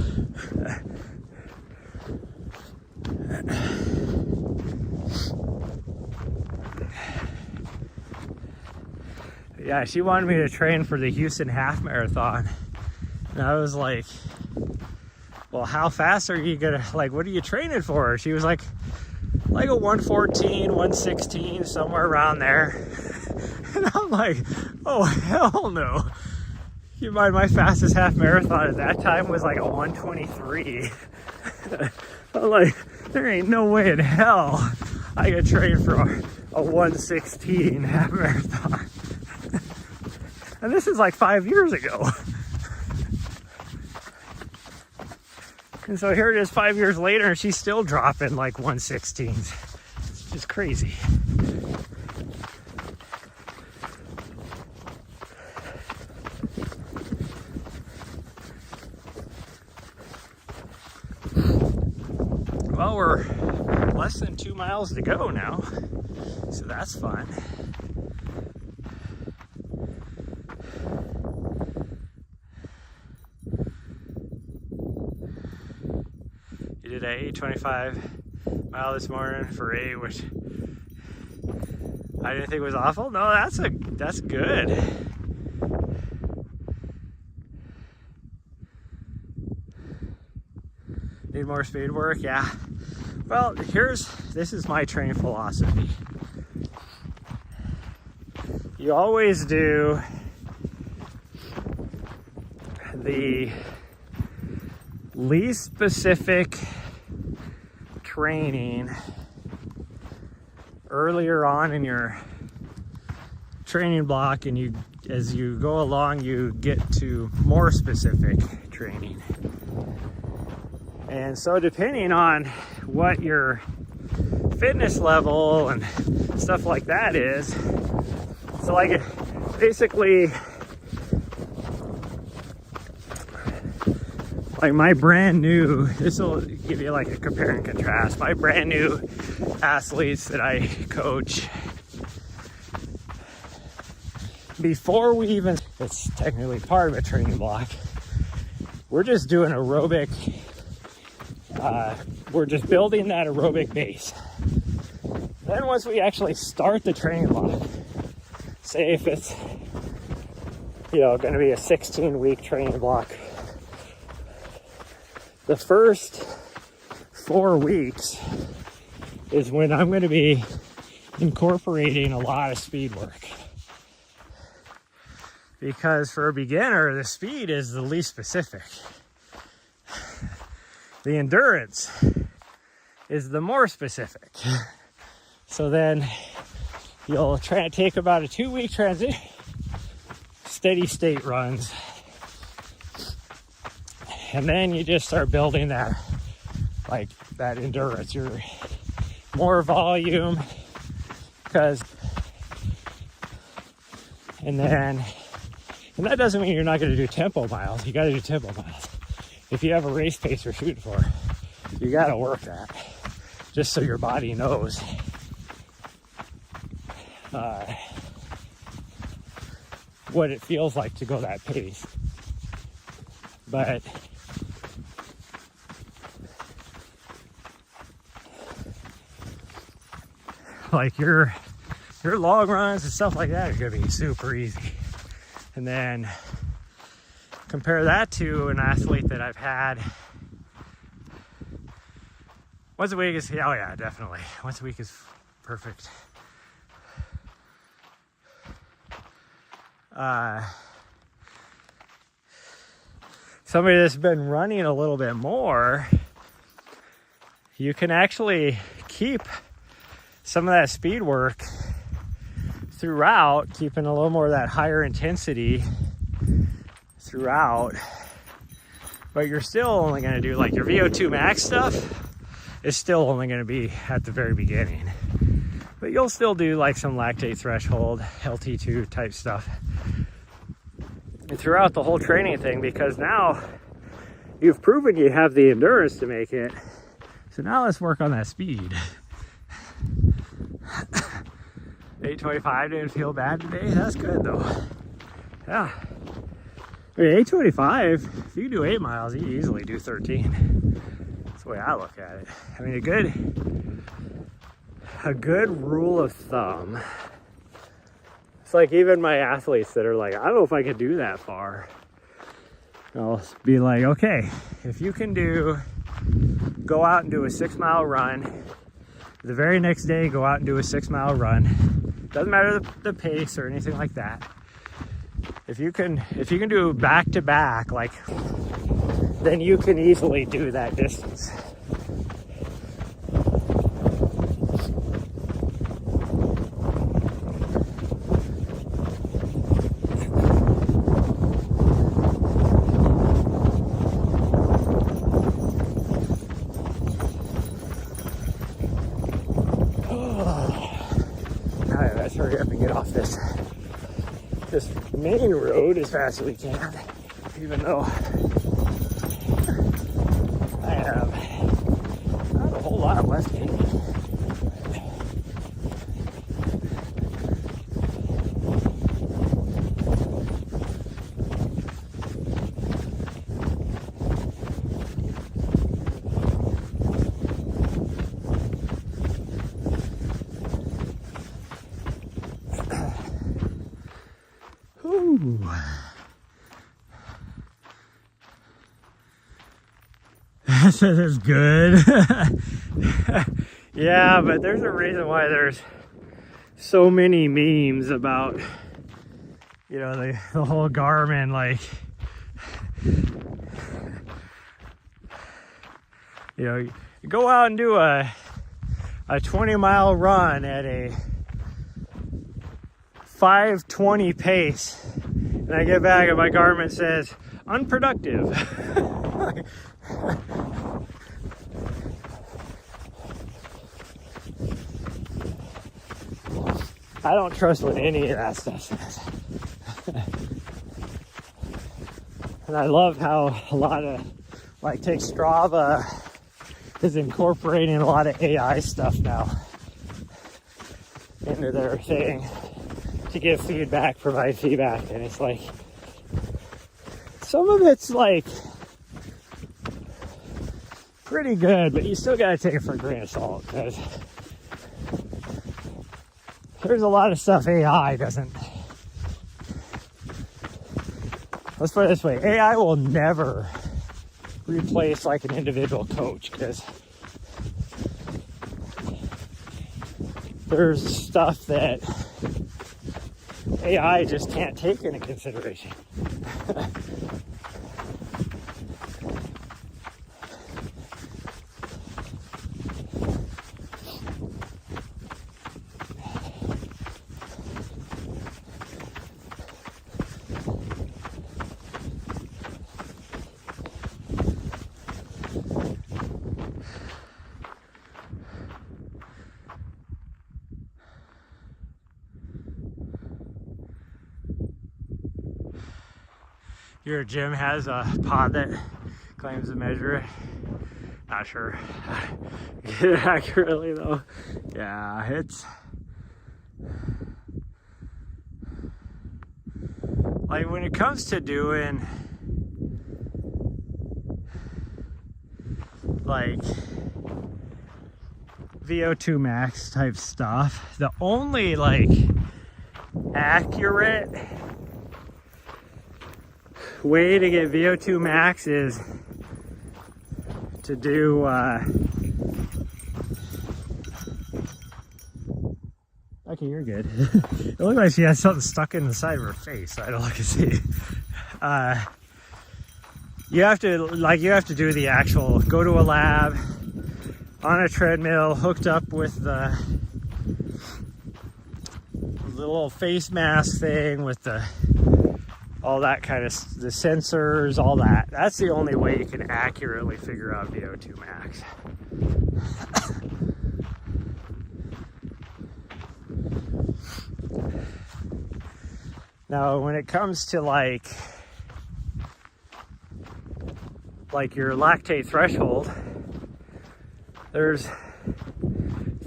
A: Yeah, she wanted me to train for the Houston half marathon. And I was like, well, how fast are you gonna, like, what are you training for? She was like a 1:14, 1:16, somewhere around there. And I'm like, oh, hell no. You mind, my fastest half marathon at that time was like a 1:23. I'm like, there ain't no way in hell I could train for a 1:16 half marathon. And this is like 5 years ago. And so here it is 5 years later, and she's still dropping like 1/16. It's just crazy. Well, we're less than 2 miles to go now, so that's fun. You did a 8:25 mile this morning for 8, which I didn't think was awful. No, that's good. Need more speed work, yeah. Well, this is my training philosophy. You always do the least specific training earlier on in your training block, and as you go along, you get to more specific training. And so depending on what your fitness level and stuff like that is, so like basically like my brand new, this will give you like a compare and contrast, my brand new athletes that I coach, before we even, it's technically part of a training block, we're just doing aerobic. We're just building that aerobic base. Then once we actually start the training block, say if it's, going to be a 16-week training block, the first 4 weeks is when I'm going to be incorporating a lot of speed work. Because for a beginner, the speed is the least specific. The endurance is the more specific. So then you'll try to take about a 2-week transition, steady state runs, and then you just start building that endurance. You're more volume, and that doesn't mean you're not going to do tempo miles. You got to do tempo miles. If you have a race pace you're shooting for, you got to work that, just so your body knows what it feels like to go that pace. But like your long runs and stuff like that are going to be super easy. And then compare that to an athlete that I've had once a week is, oh yeah, definitely. Once a week is perfect. Somebody that's been running a little bit more, you can actually keep some of that speed work throughout, keeping a little more of that higher intensity throughout, but you're still only going to do like your VO2 max stuff is still only going to be at the very beginning, but you'll still do like some lactate threshold, LT2 type stuff and throughout the whole training thing, because now you've proven you have the endurance to make it. So now let's work on that speed. 8:25 didn't feel bad today. That's good though. Yeah. I mean, 8:25, if you do 8 miles, you easily do 13. That's the way I look at it. I mean, a good rule of thumb. It's like even my athletes that are like, I don't know if I could do that far. I'll be like, okay, if you can go out and do a 6-mile run, the very next day, go out and do a 6-mile run. Doesn't matter the pace or anything like that. If you can do back to back, then you can easily do that distance. this main road as fast as we can, even though I have not a whole lot left in me. This is good. Yeah, but there's a reason why there's so many memes about, you know, the whole Garmin, like, you know, you go out and do a 20-mile run at a 5:20 pace, and I get back and my Garmin says unproductive. I don't trust what any of that stuff says. And I love how a lot of, like, take Strava is incorporating a lot of AI stuff now into their thing to give feedback, provide feedback. And it's like, some of it's like pretty good, but you still gotta take it for a grain of salt, because there's a lot of stuff AI doesn't. Let's put it this way, AI will never replace like an individual coach, because there's stuff that AI just can't take into consideration. Your gym has a pod that claims to measure it. Not sure. Get it accurately though. Yeah, it's like when it comes to doing like VO2 max type stuff, the only like accurate way to get VO2 max is to do okay, you're good. It looked like she had something stuck in the side of her face, so I don't look and see. You have to do the actual, go to a lab on a treadmill hooked up with the little face mask thing with the all that kind of, the sensors, all that. That's the only way you can accurately figure out VO2 max. Now, when it comes to like your lactate threshold, there's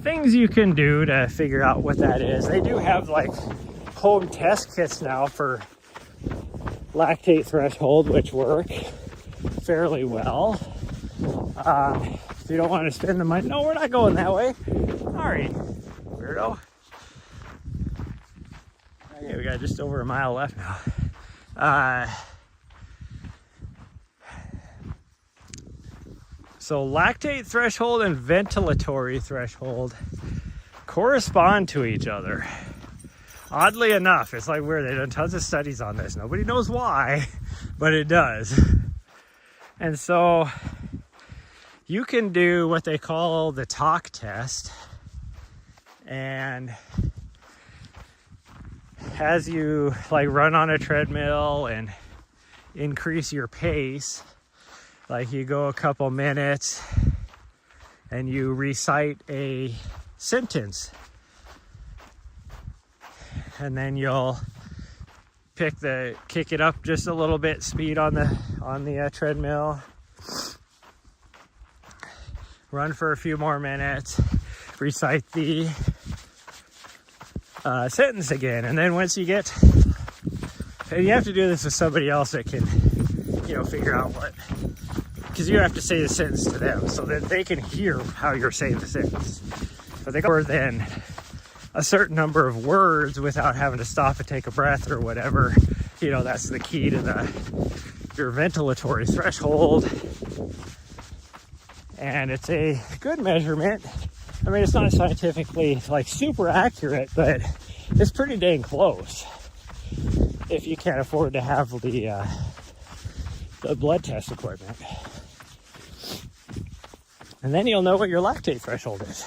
A: things you can do to figure out what that is. They do have like home test kits now for lactate threshold, which work fairly well. If you don't want to spend the money, no, we're not going that way. Sorry, weirdo. Okay, we got just over a mile left now. So lactate threshold and ventilatory threshold correspond to each other. Oddly enough, it's like weird. They've done tons of studies on this. Nobody knows why, but it does. And so you can do what they call the talk test. And as you like run on a treadmill and increase your pace, like you go a couple minutes and you recite a sentence, and then you'll kick it up just a little bit, speed on the treadmill. Run for a few more minutes, recite the sentence again. And then once you get, and you have to do this with somebody else that can, figure out what, because you have to say the sentence to them so that they can hear how you're saying the sentence. But they go then a certain number of words without having to stop and take a breath or whatever. That's the key to your ventilatory threshold. And it's a good measurement. I mean, it's not scientifically like super accurate, but it's pretty dang close if you can't afford to have the blood test equipment. And then you'll know what your lactate threshold is.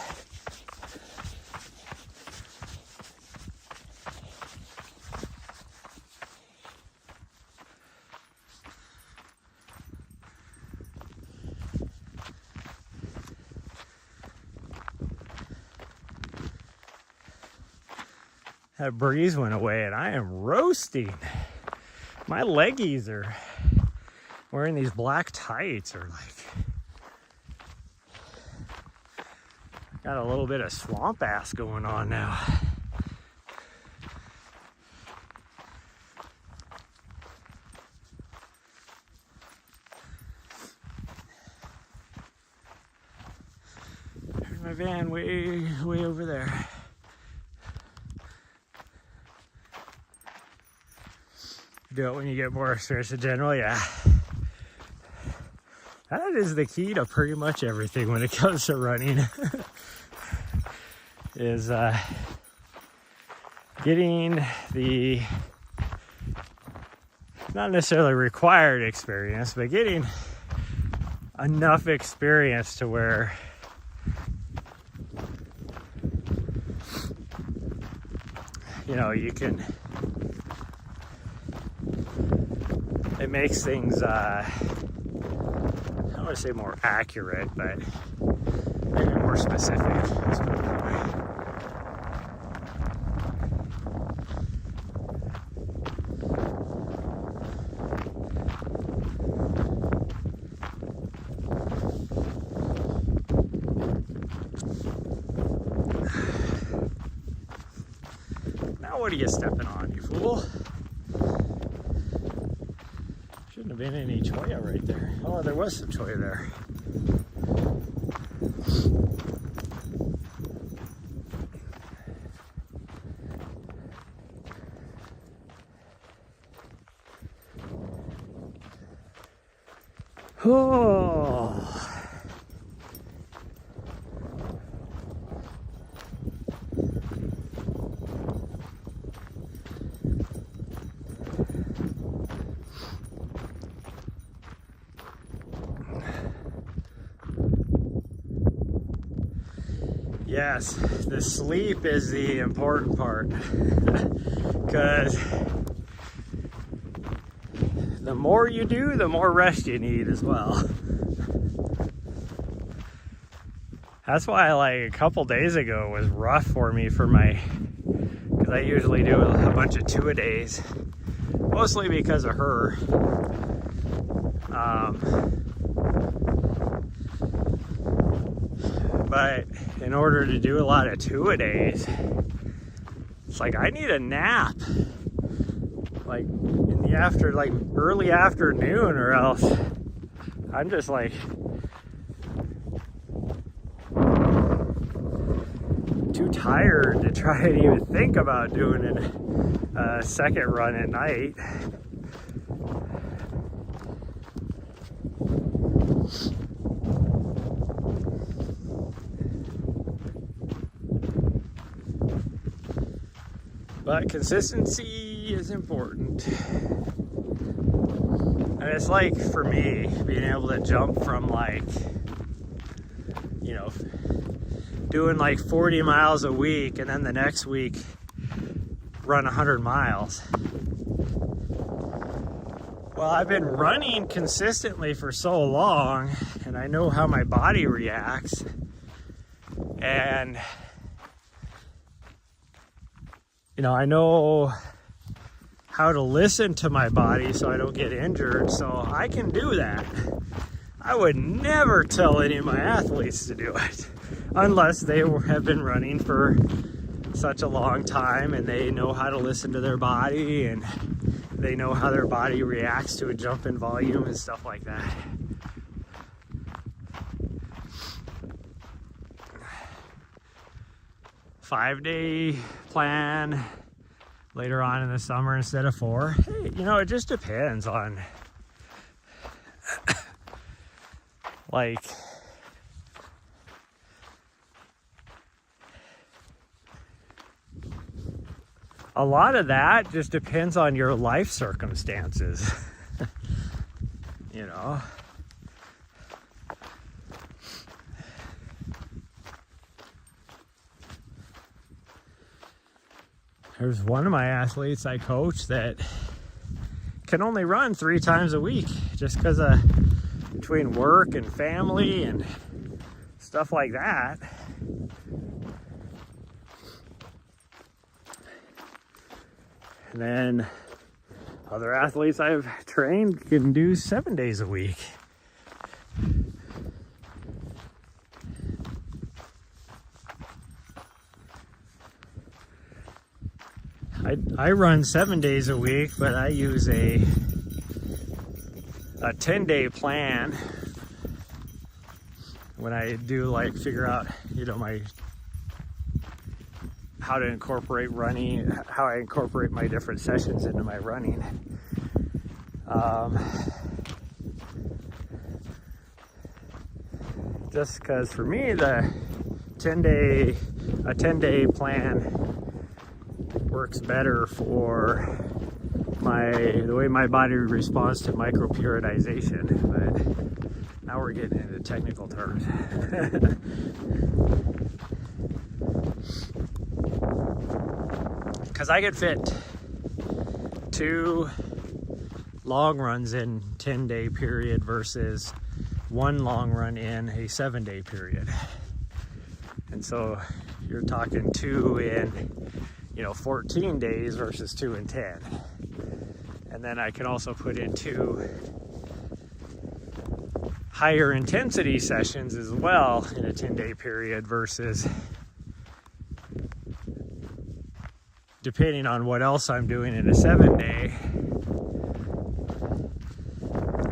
A: That breeze went away and I am roasting. My leggies are wearing these black tights are like, got a little bit of swamp ass going on now. There's my van way over there. Do it when you get more experience in general, yeah. That is the key to pretty much everything when it comes to running. Is getting the not necessarily required experience, but getting enough experience to where you can, it makes things I don't want to say more accurate, but maybe more specific. Let's put it that way. Now what are you stepping on, you fool? Shouldn't have been any choya right there. Oh, there was some choya there. Oh. Yes, the sleep is the important part, because the more you do, the more rest you need as well. That's why, like, a couple days ago was rough for me because I usually do a bunch of 2-a-days, mostly because of her. But in order to do a lot of 2-a-days, it's like I need a nap, like in the early afternoon, or else I'm just like too tired to try and even think about doing a second run at night. But consistency is important. And it's like, for me, being able to jump from doing like 40 miles a week and then the next week run 100 miles. Well, I've been running consistently for so long and I know how my body reacts. And I know how to listen to my body so I don't get injured. So I can do that. I would never tell any of my athletes to do it unless they have been running for such a long time and they know how to listen to their body and they know how their body reacts to a jump in volume and stuff like that. Five-day plan later on in the summer instead of 4. Hey, you know, it just depends on like a lot of that just depends on your life circumstances. You know, there's one of my athletes I coach that can only run 3 times a week just because of between work and family and stuff like that. And then other athletes I've trained can do 7 days a week. I run 7 days a week, but I use a 10-day plan when I do like figure out, you know, how to incorporate running, how I incorporate my different sessions into my running. Just because for me, a 10-day plan works better for the way my body responds to microperiodization. But now we're getting into technical terms. Because I could fit 2 long runs in 10-day period versus 1 long run in a 7-day period. And so you're talking 2 in, you know, 14 days versus 2 in 10. And then I can also put in 2 higher intensity sessions as well in a 10-day period versus, depending on what else I'm doing in a 7-day.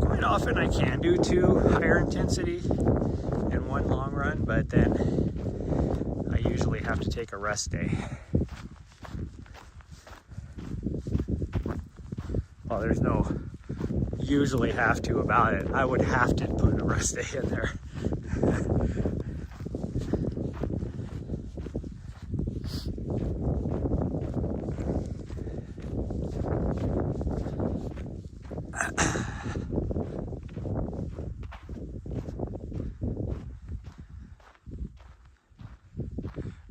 A: Quite often I can do 2 higher intensity and 1 long run, but then I usually have to take a rest day. Well, there's no usually have to about it. I would have to put a rest day in there.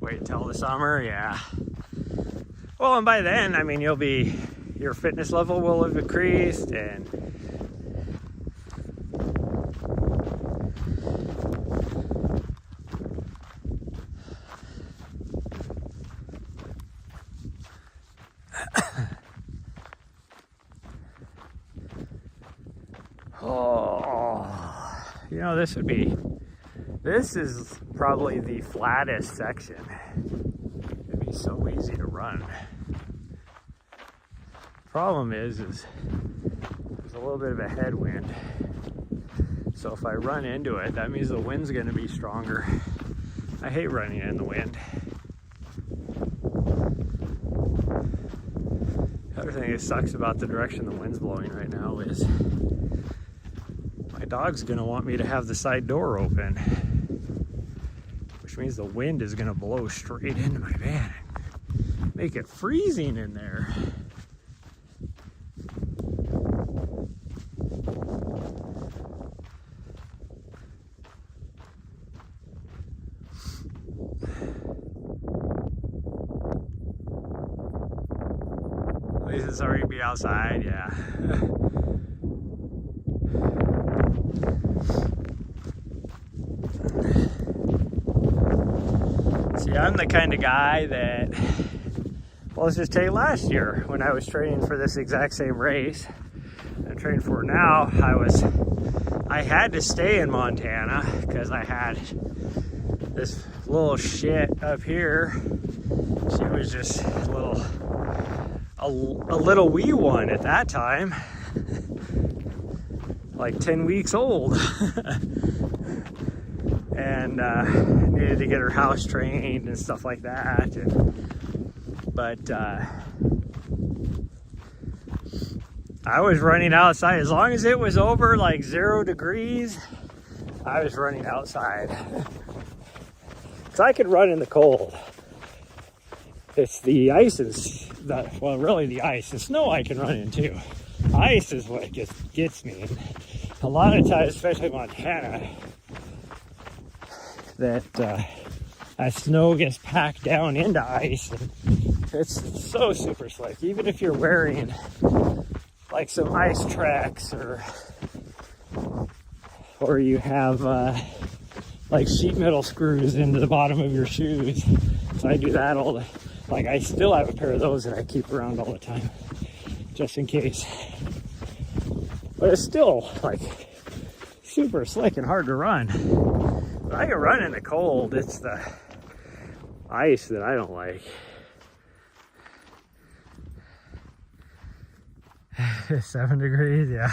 A: Wait till the summer, yeah. Well, and by then, I mean, your fitness level will have increased, and you know, this is probably the flattest section. It'd be so easy to run. Problem is there's a little bit of a headwind. So if I run into it, that means the wind's gonna be stronger. I hate running in the wind. The other thing that sucks about the direction the wind's blowing right now is my dog's gonna want me to have the side door open, which means the wind is gonna blow straight into my van and make it freezing in there. At least it's already be outside, yeah. See, I'm the kind of guy that Well, let's just take last year when I was training for this exact same race I'm training for now. I had to stay in Montana because I had this little shit up here. She was just a little wee one at that time, like 10 weeks old. And needed to get her house trained and stuff like that. But I was running outside. As long as it was over like 0 degrees, I was running outside. So I could run in the cold. It's the ice well, really the ice. The snow I can run in too. Ice is what gets me. And a lot of times, especially in Montana, that snow gets packed down into ice, and it's so super slick. Even if you're wearing like some ice tracks or you have like sheet metal screws into the bottom of your shoes. So I do that like I still have a pair of those that I keep around all the time, just in case. But it's still like super slick and hard to run. But I can run in the cold. It's the ice that I don't like. 7 degrees, yeah.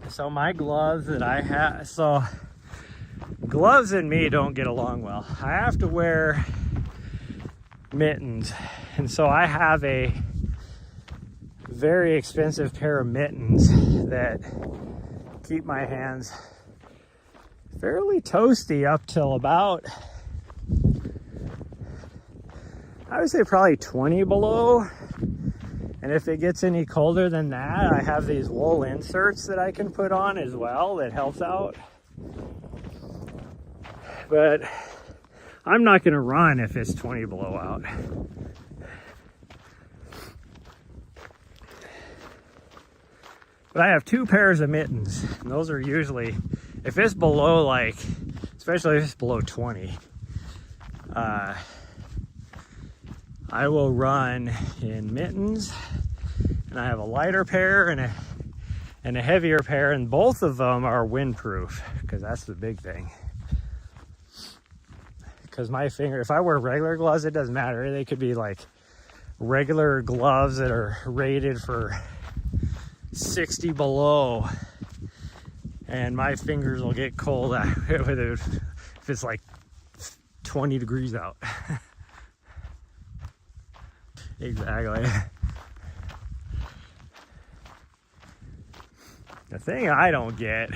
A: So my gloves that I have, so gloves and me don't get along well. I have to wear mittens, and so I have a very expensive pair of mittens that keep my hands fairly toasty up till about, I would say probably 20 below. And if it gets any colder than that, I have these wool inserts that I can put on as well that helps out. But I'm not going to run if it's 20 below out. But I have 2 pairs of mittens, and those are usually, if it's below like, especially if it's below 20, I will run in mittens, and I have a lighter pair and a heavier pair, and both of them are windproof, because that's the big thing. Because my finger, if I wear regular gloves, it doesn't matter. They could be like regular gloves that are rated for 60 below, and my fingers will get cold if it's like 20 degrees out. Exactly. The thing I don't get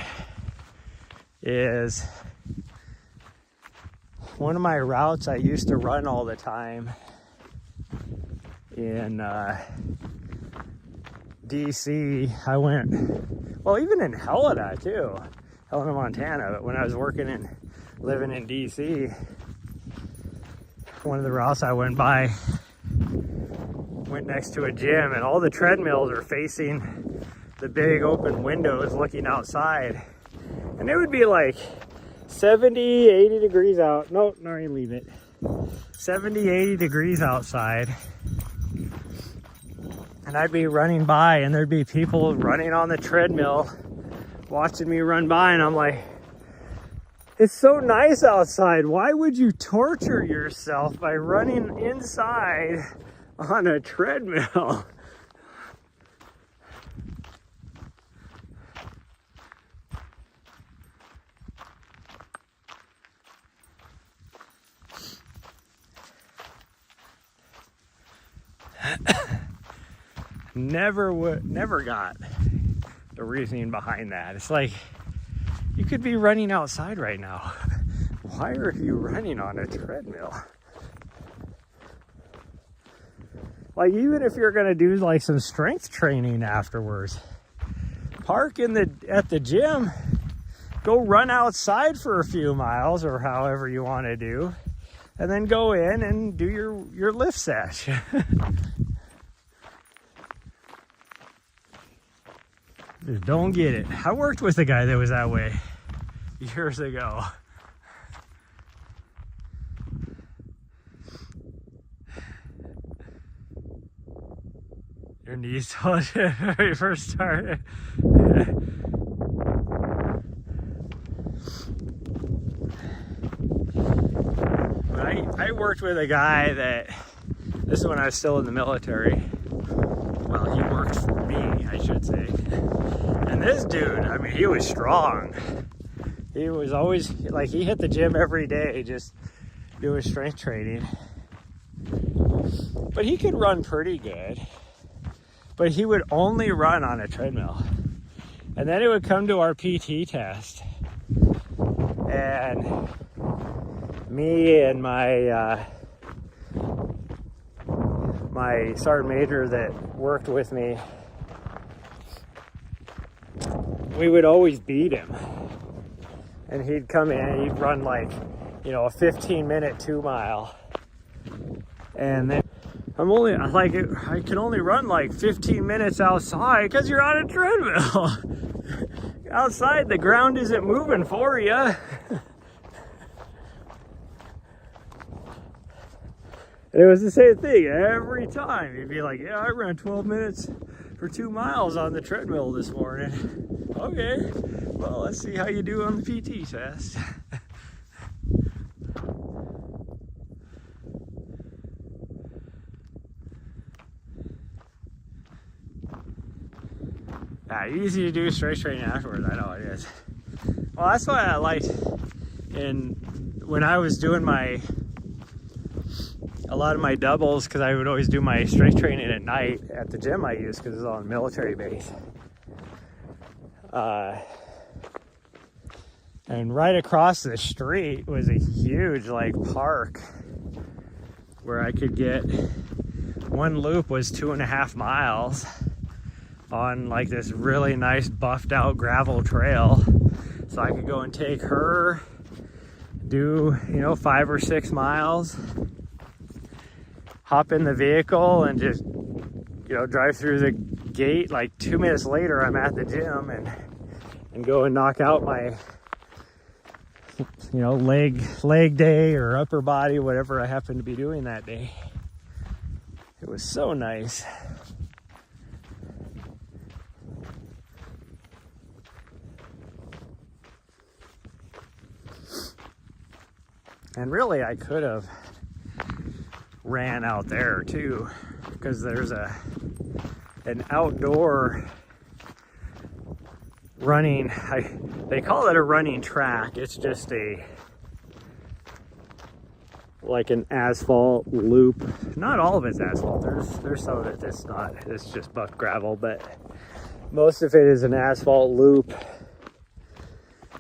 A: is one of my routes I used to run all the time in DC. I went, well, even in Helena too, Helena, Montana. But when I was living in DC, one of the routes I went next to a gym, and all the treadmills are facing the big open windows looking outside, and it would be like 70, 80 degrees out. No, you leave it. 70, 80 degrees outside, and I'd be running by, and there'd be people running on the treadmill watching me run by, and I'm like, it's so nice outside. Why would you torture yourself by running inside on a treadmill? Never got the reasoning behind that. It's like, you could be running outside right now. Why are you running on a treadmill? Like, even if you're gonna do like some strength training afterwards, park at the gym, go run outside for a few miles or however you want to do, and then go in and do your lift set. Just don't get it. I worked with a guy that was that way years ago. Your knees told you when you first started. But I worked with a guy that, this is when I was still in the military. Well, he worked for me, I should say. And this dude, I mean, he was strong. He was always, like, he hit the gym every day just doing strength training. But he could run pretty good. But he would only run on a treadmill. And then it would come to our PT test. And me and my my sergeant major that worked with me, we would always beat him. And he'd come in and he'd run like, you know, a 15-minute 2-mile. And then I'm only like, I can only run like 15 minutes outside because you're on a treadmill. Outside, the ground isn't moving for you. And it was the same thing every time. He'd be like, yeah, I ran 12 minutes for 2 miles on the treadmill this morning. Okay, well, let's see how you do on the PT test. Yeah, easy to do strength training afterwards. I know it is. Well, that's why I liked when I was doing a lot of my doubles, because I would always do my strength training at night at the gym I use because it's on military base. And right across the street was a huge like park where I could get, one loop was 2.5 miles on like this really nice buffed out gravel trail. So I could go and take her, do, you know, 5 or 6 miles, hop in the vehicle and just, you know, drive through the gate. Like 2 minutes later, I'm at the gym and go and knock out my, you know, leg day or upper body, whatever I happen to be doing that day. It was so nice. And really, I could have ran out there too, because there's an outdoor running, they call it a running track. It's just like an asphalt loop. Not all of it's asphalt. There's some of it that's not. It's just buff gravel, but most of it is an asphalt loop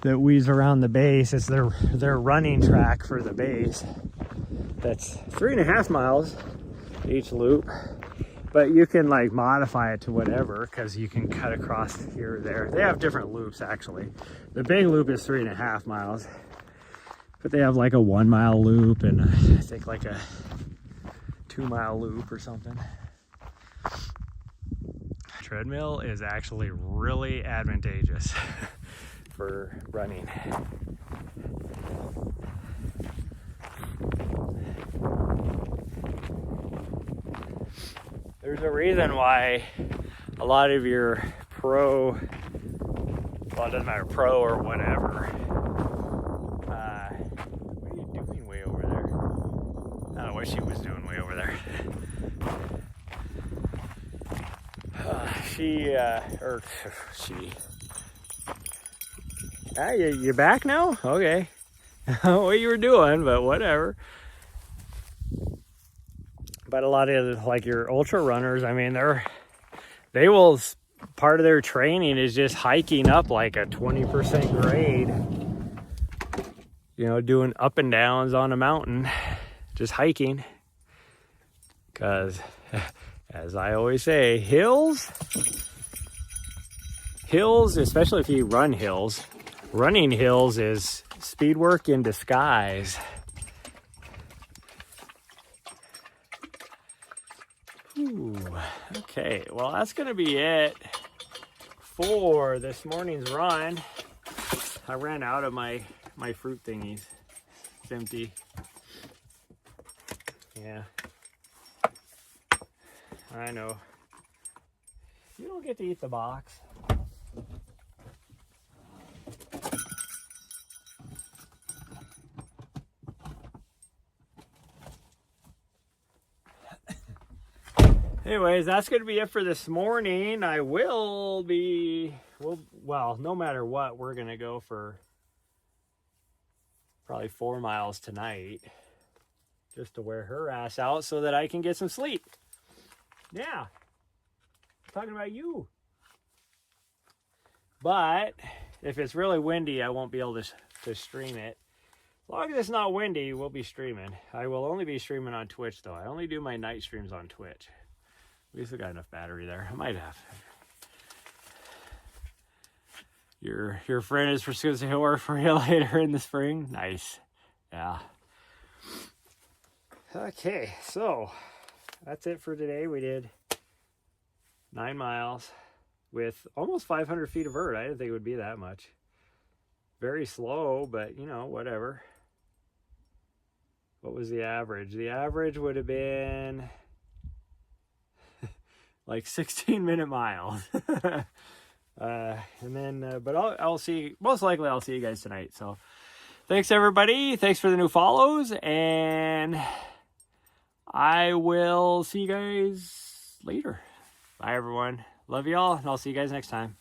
A: that weaves around the base. It's their running track for the base. That's 3.5 miles each loop, but you can like modify it to whatever, because you can cut across here or there. They have different loops actually. The big loop is 3.5 miles, but they have like a 1 mile loop and I think like a 2 mile loop or something. Treadmill is actually really advantageous for running. There's a reason why a lot of your pro, well, it doesn't matter, pro or whatever. What are you doing way over there? I don't know what she was doing way over there. You back now? Okay. I don't know what you were doing, but whatever. But a lot of like your ultra runners, I mean, they will, part of their training is just hiking up like a 20% grade, you know, doing up and downs on a mountain, just hiking. Because as I always say, hills, especially if you run hills, running hills is speed work in disguise. Ooh, okay, well, that's going to be it for this morning's run. I ran out of my fruit thingies. It's empty. Yeah. I know. You don't get to eat the box. Anyways, that's going to be it for this morning. I will be, well, no matter what, we're going to go for probably 4 miles tonight just to wear her ass out so that I can get some sleep. Yeah, I'm talking about you. But if it's really windy, I won't be able to stream it. As long as it's not windy, we'll be streaming. I will only be streaming on Twitch, though. I only do my night streams on Twitch. We still got enough battery there. I might have. Your friend is going to work for you later in the spring. Nice. Yeah. Okay, so that's it for today. We did 9 miles with almost 500 feet of vert. I didn't think it would be that much. Very slow, but you know, whatever. What was the average? The average would have been like 16-minute miles. And then, but I'll see, most likely I'll see you guys tonight. So thanks everybody. Thanks for the new follows, and I will see you guys later. Bye everyone. Love y'all, and I'll see you guys next time.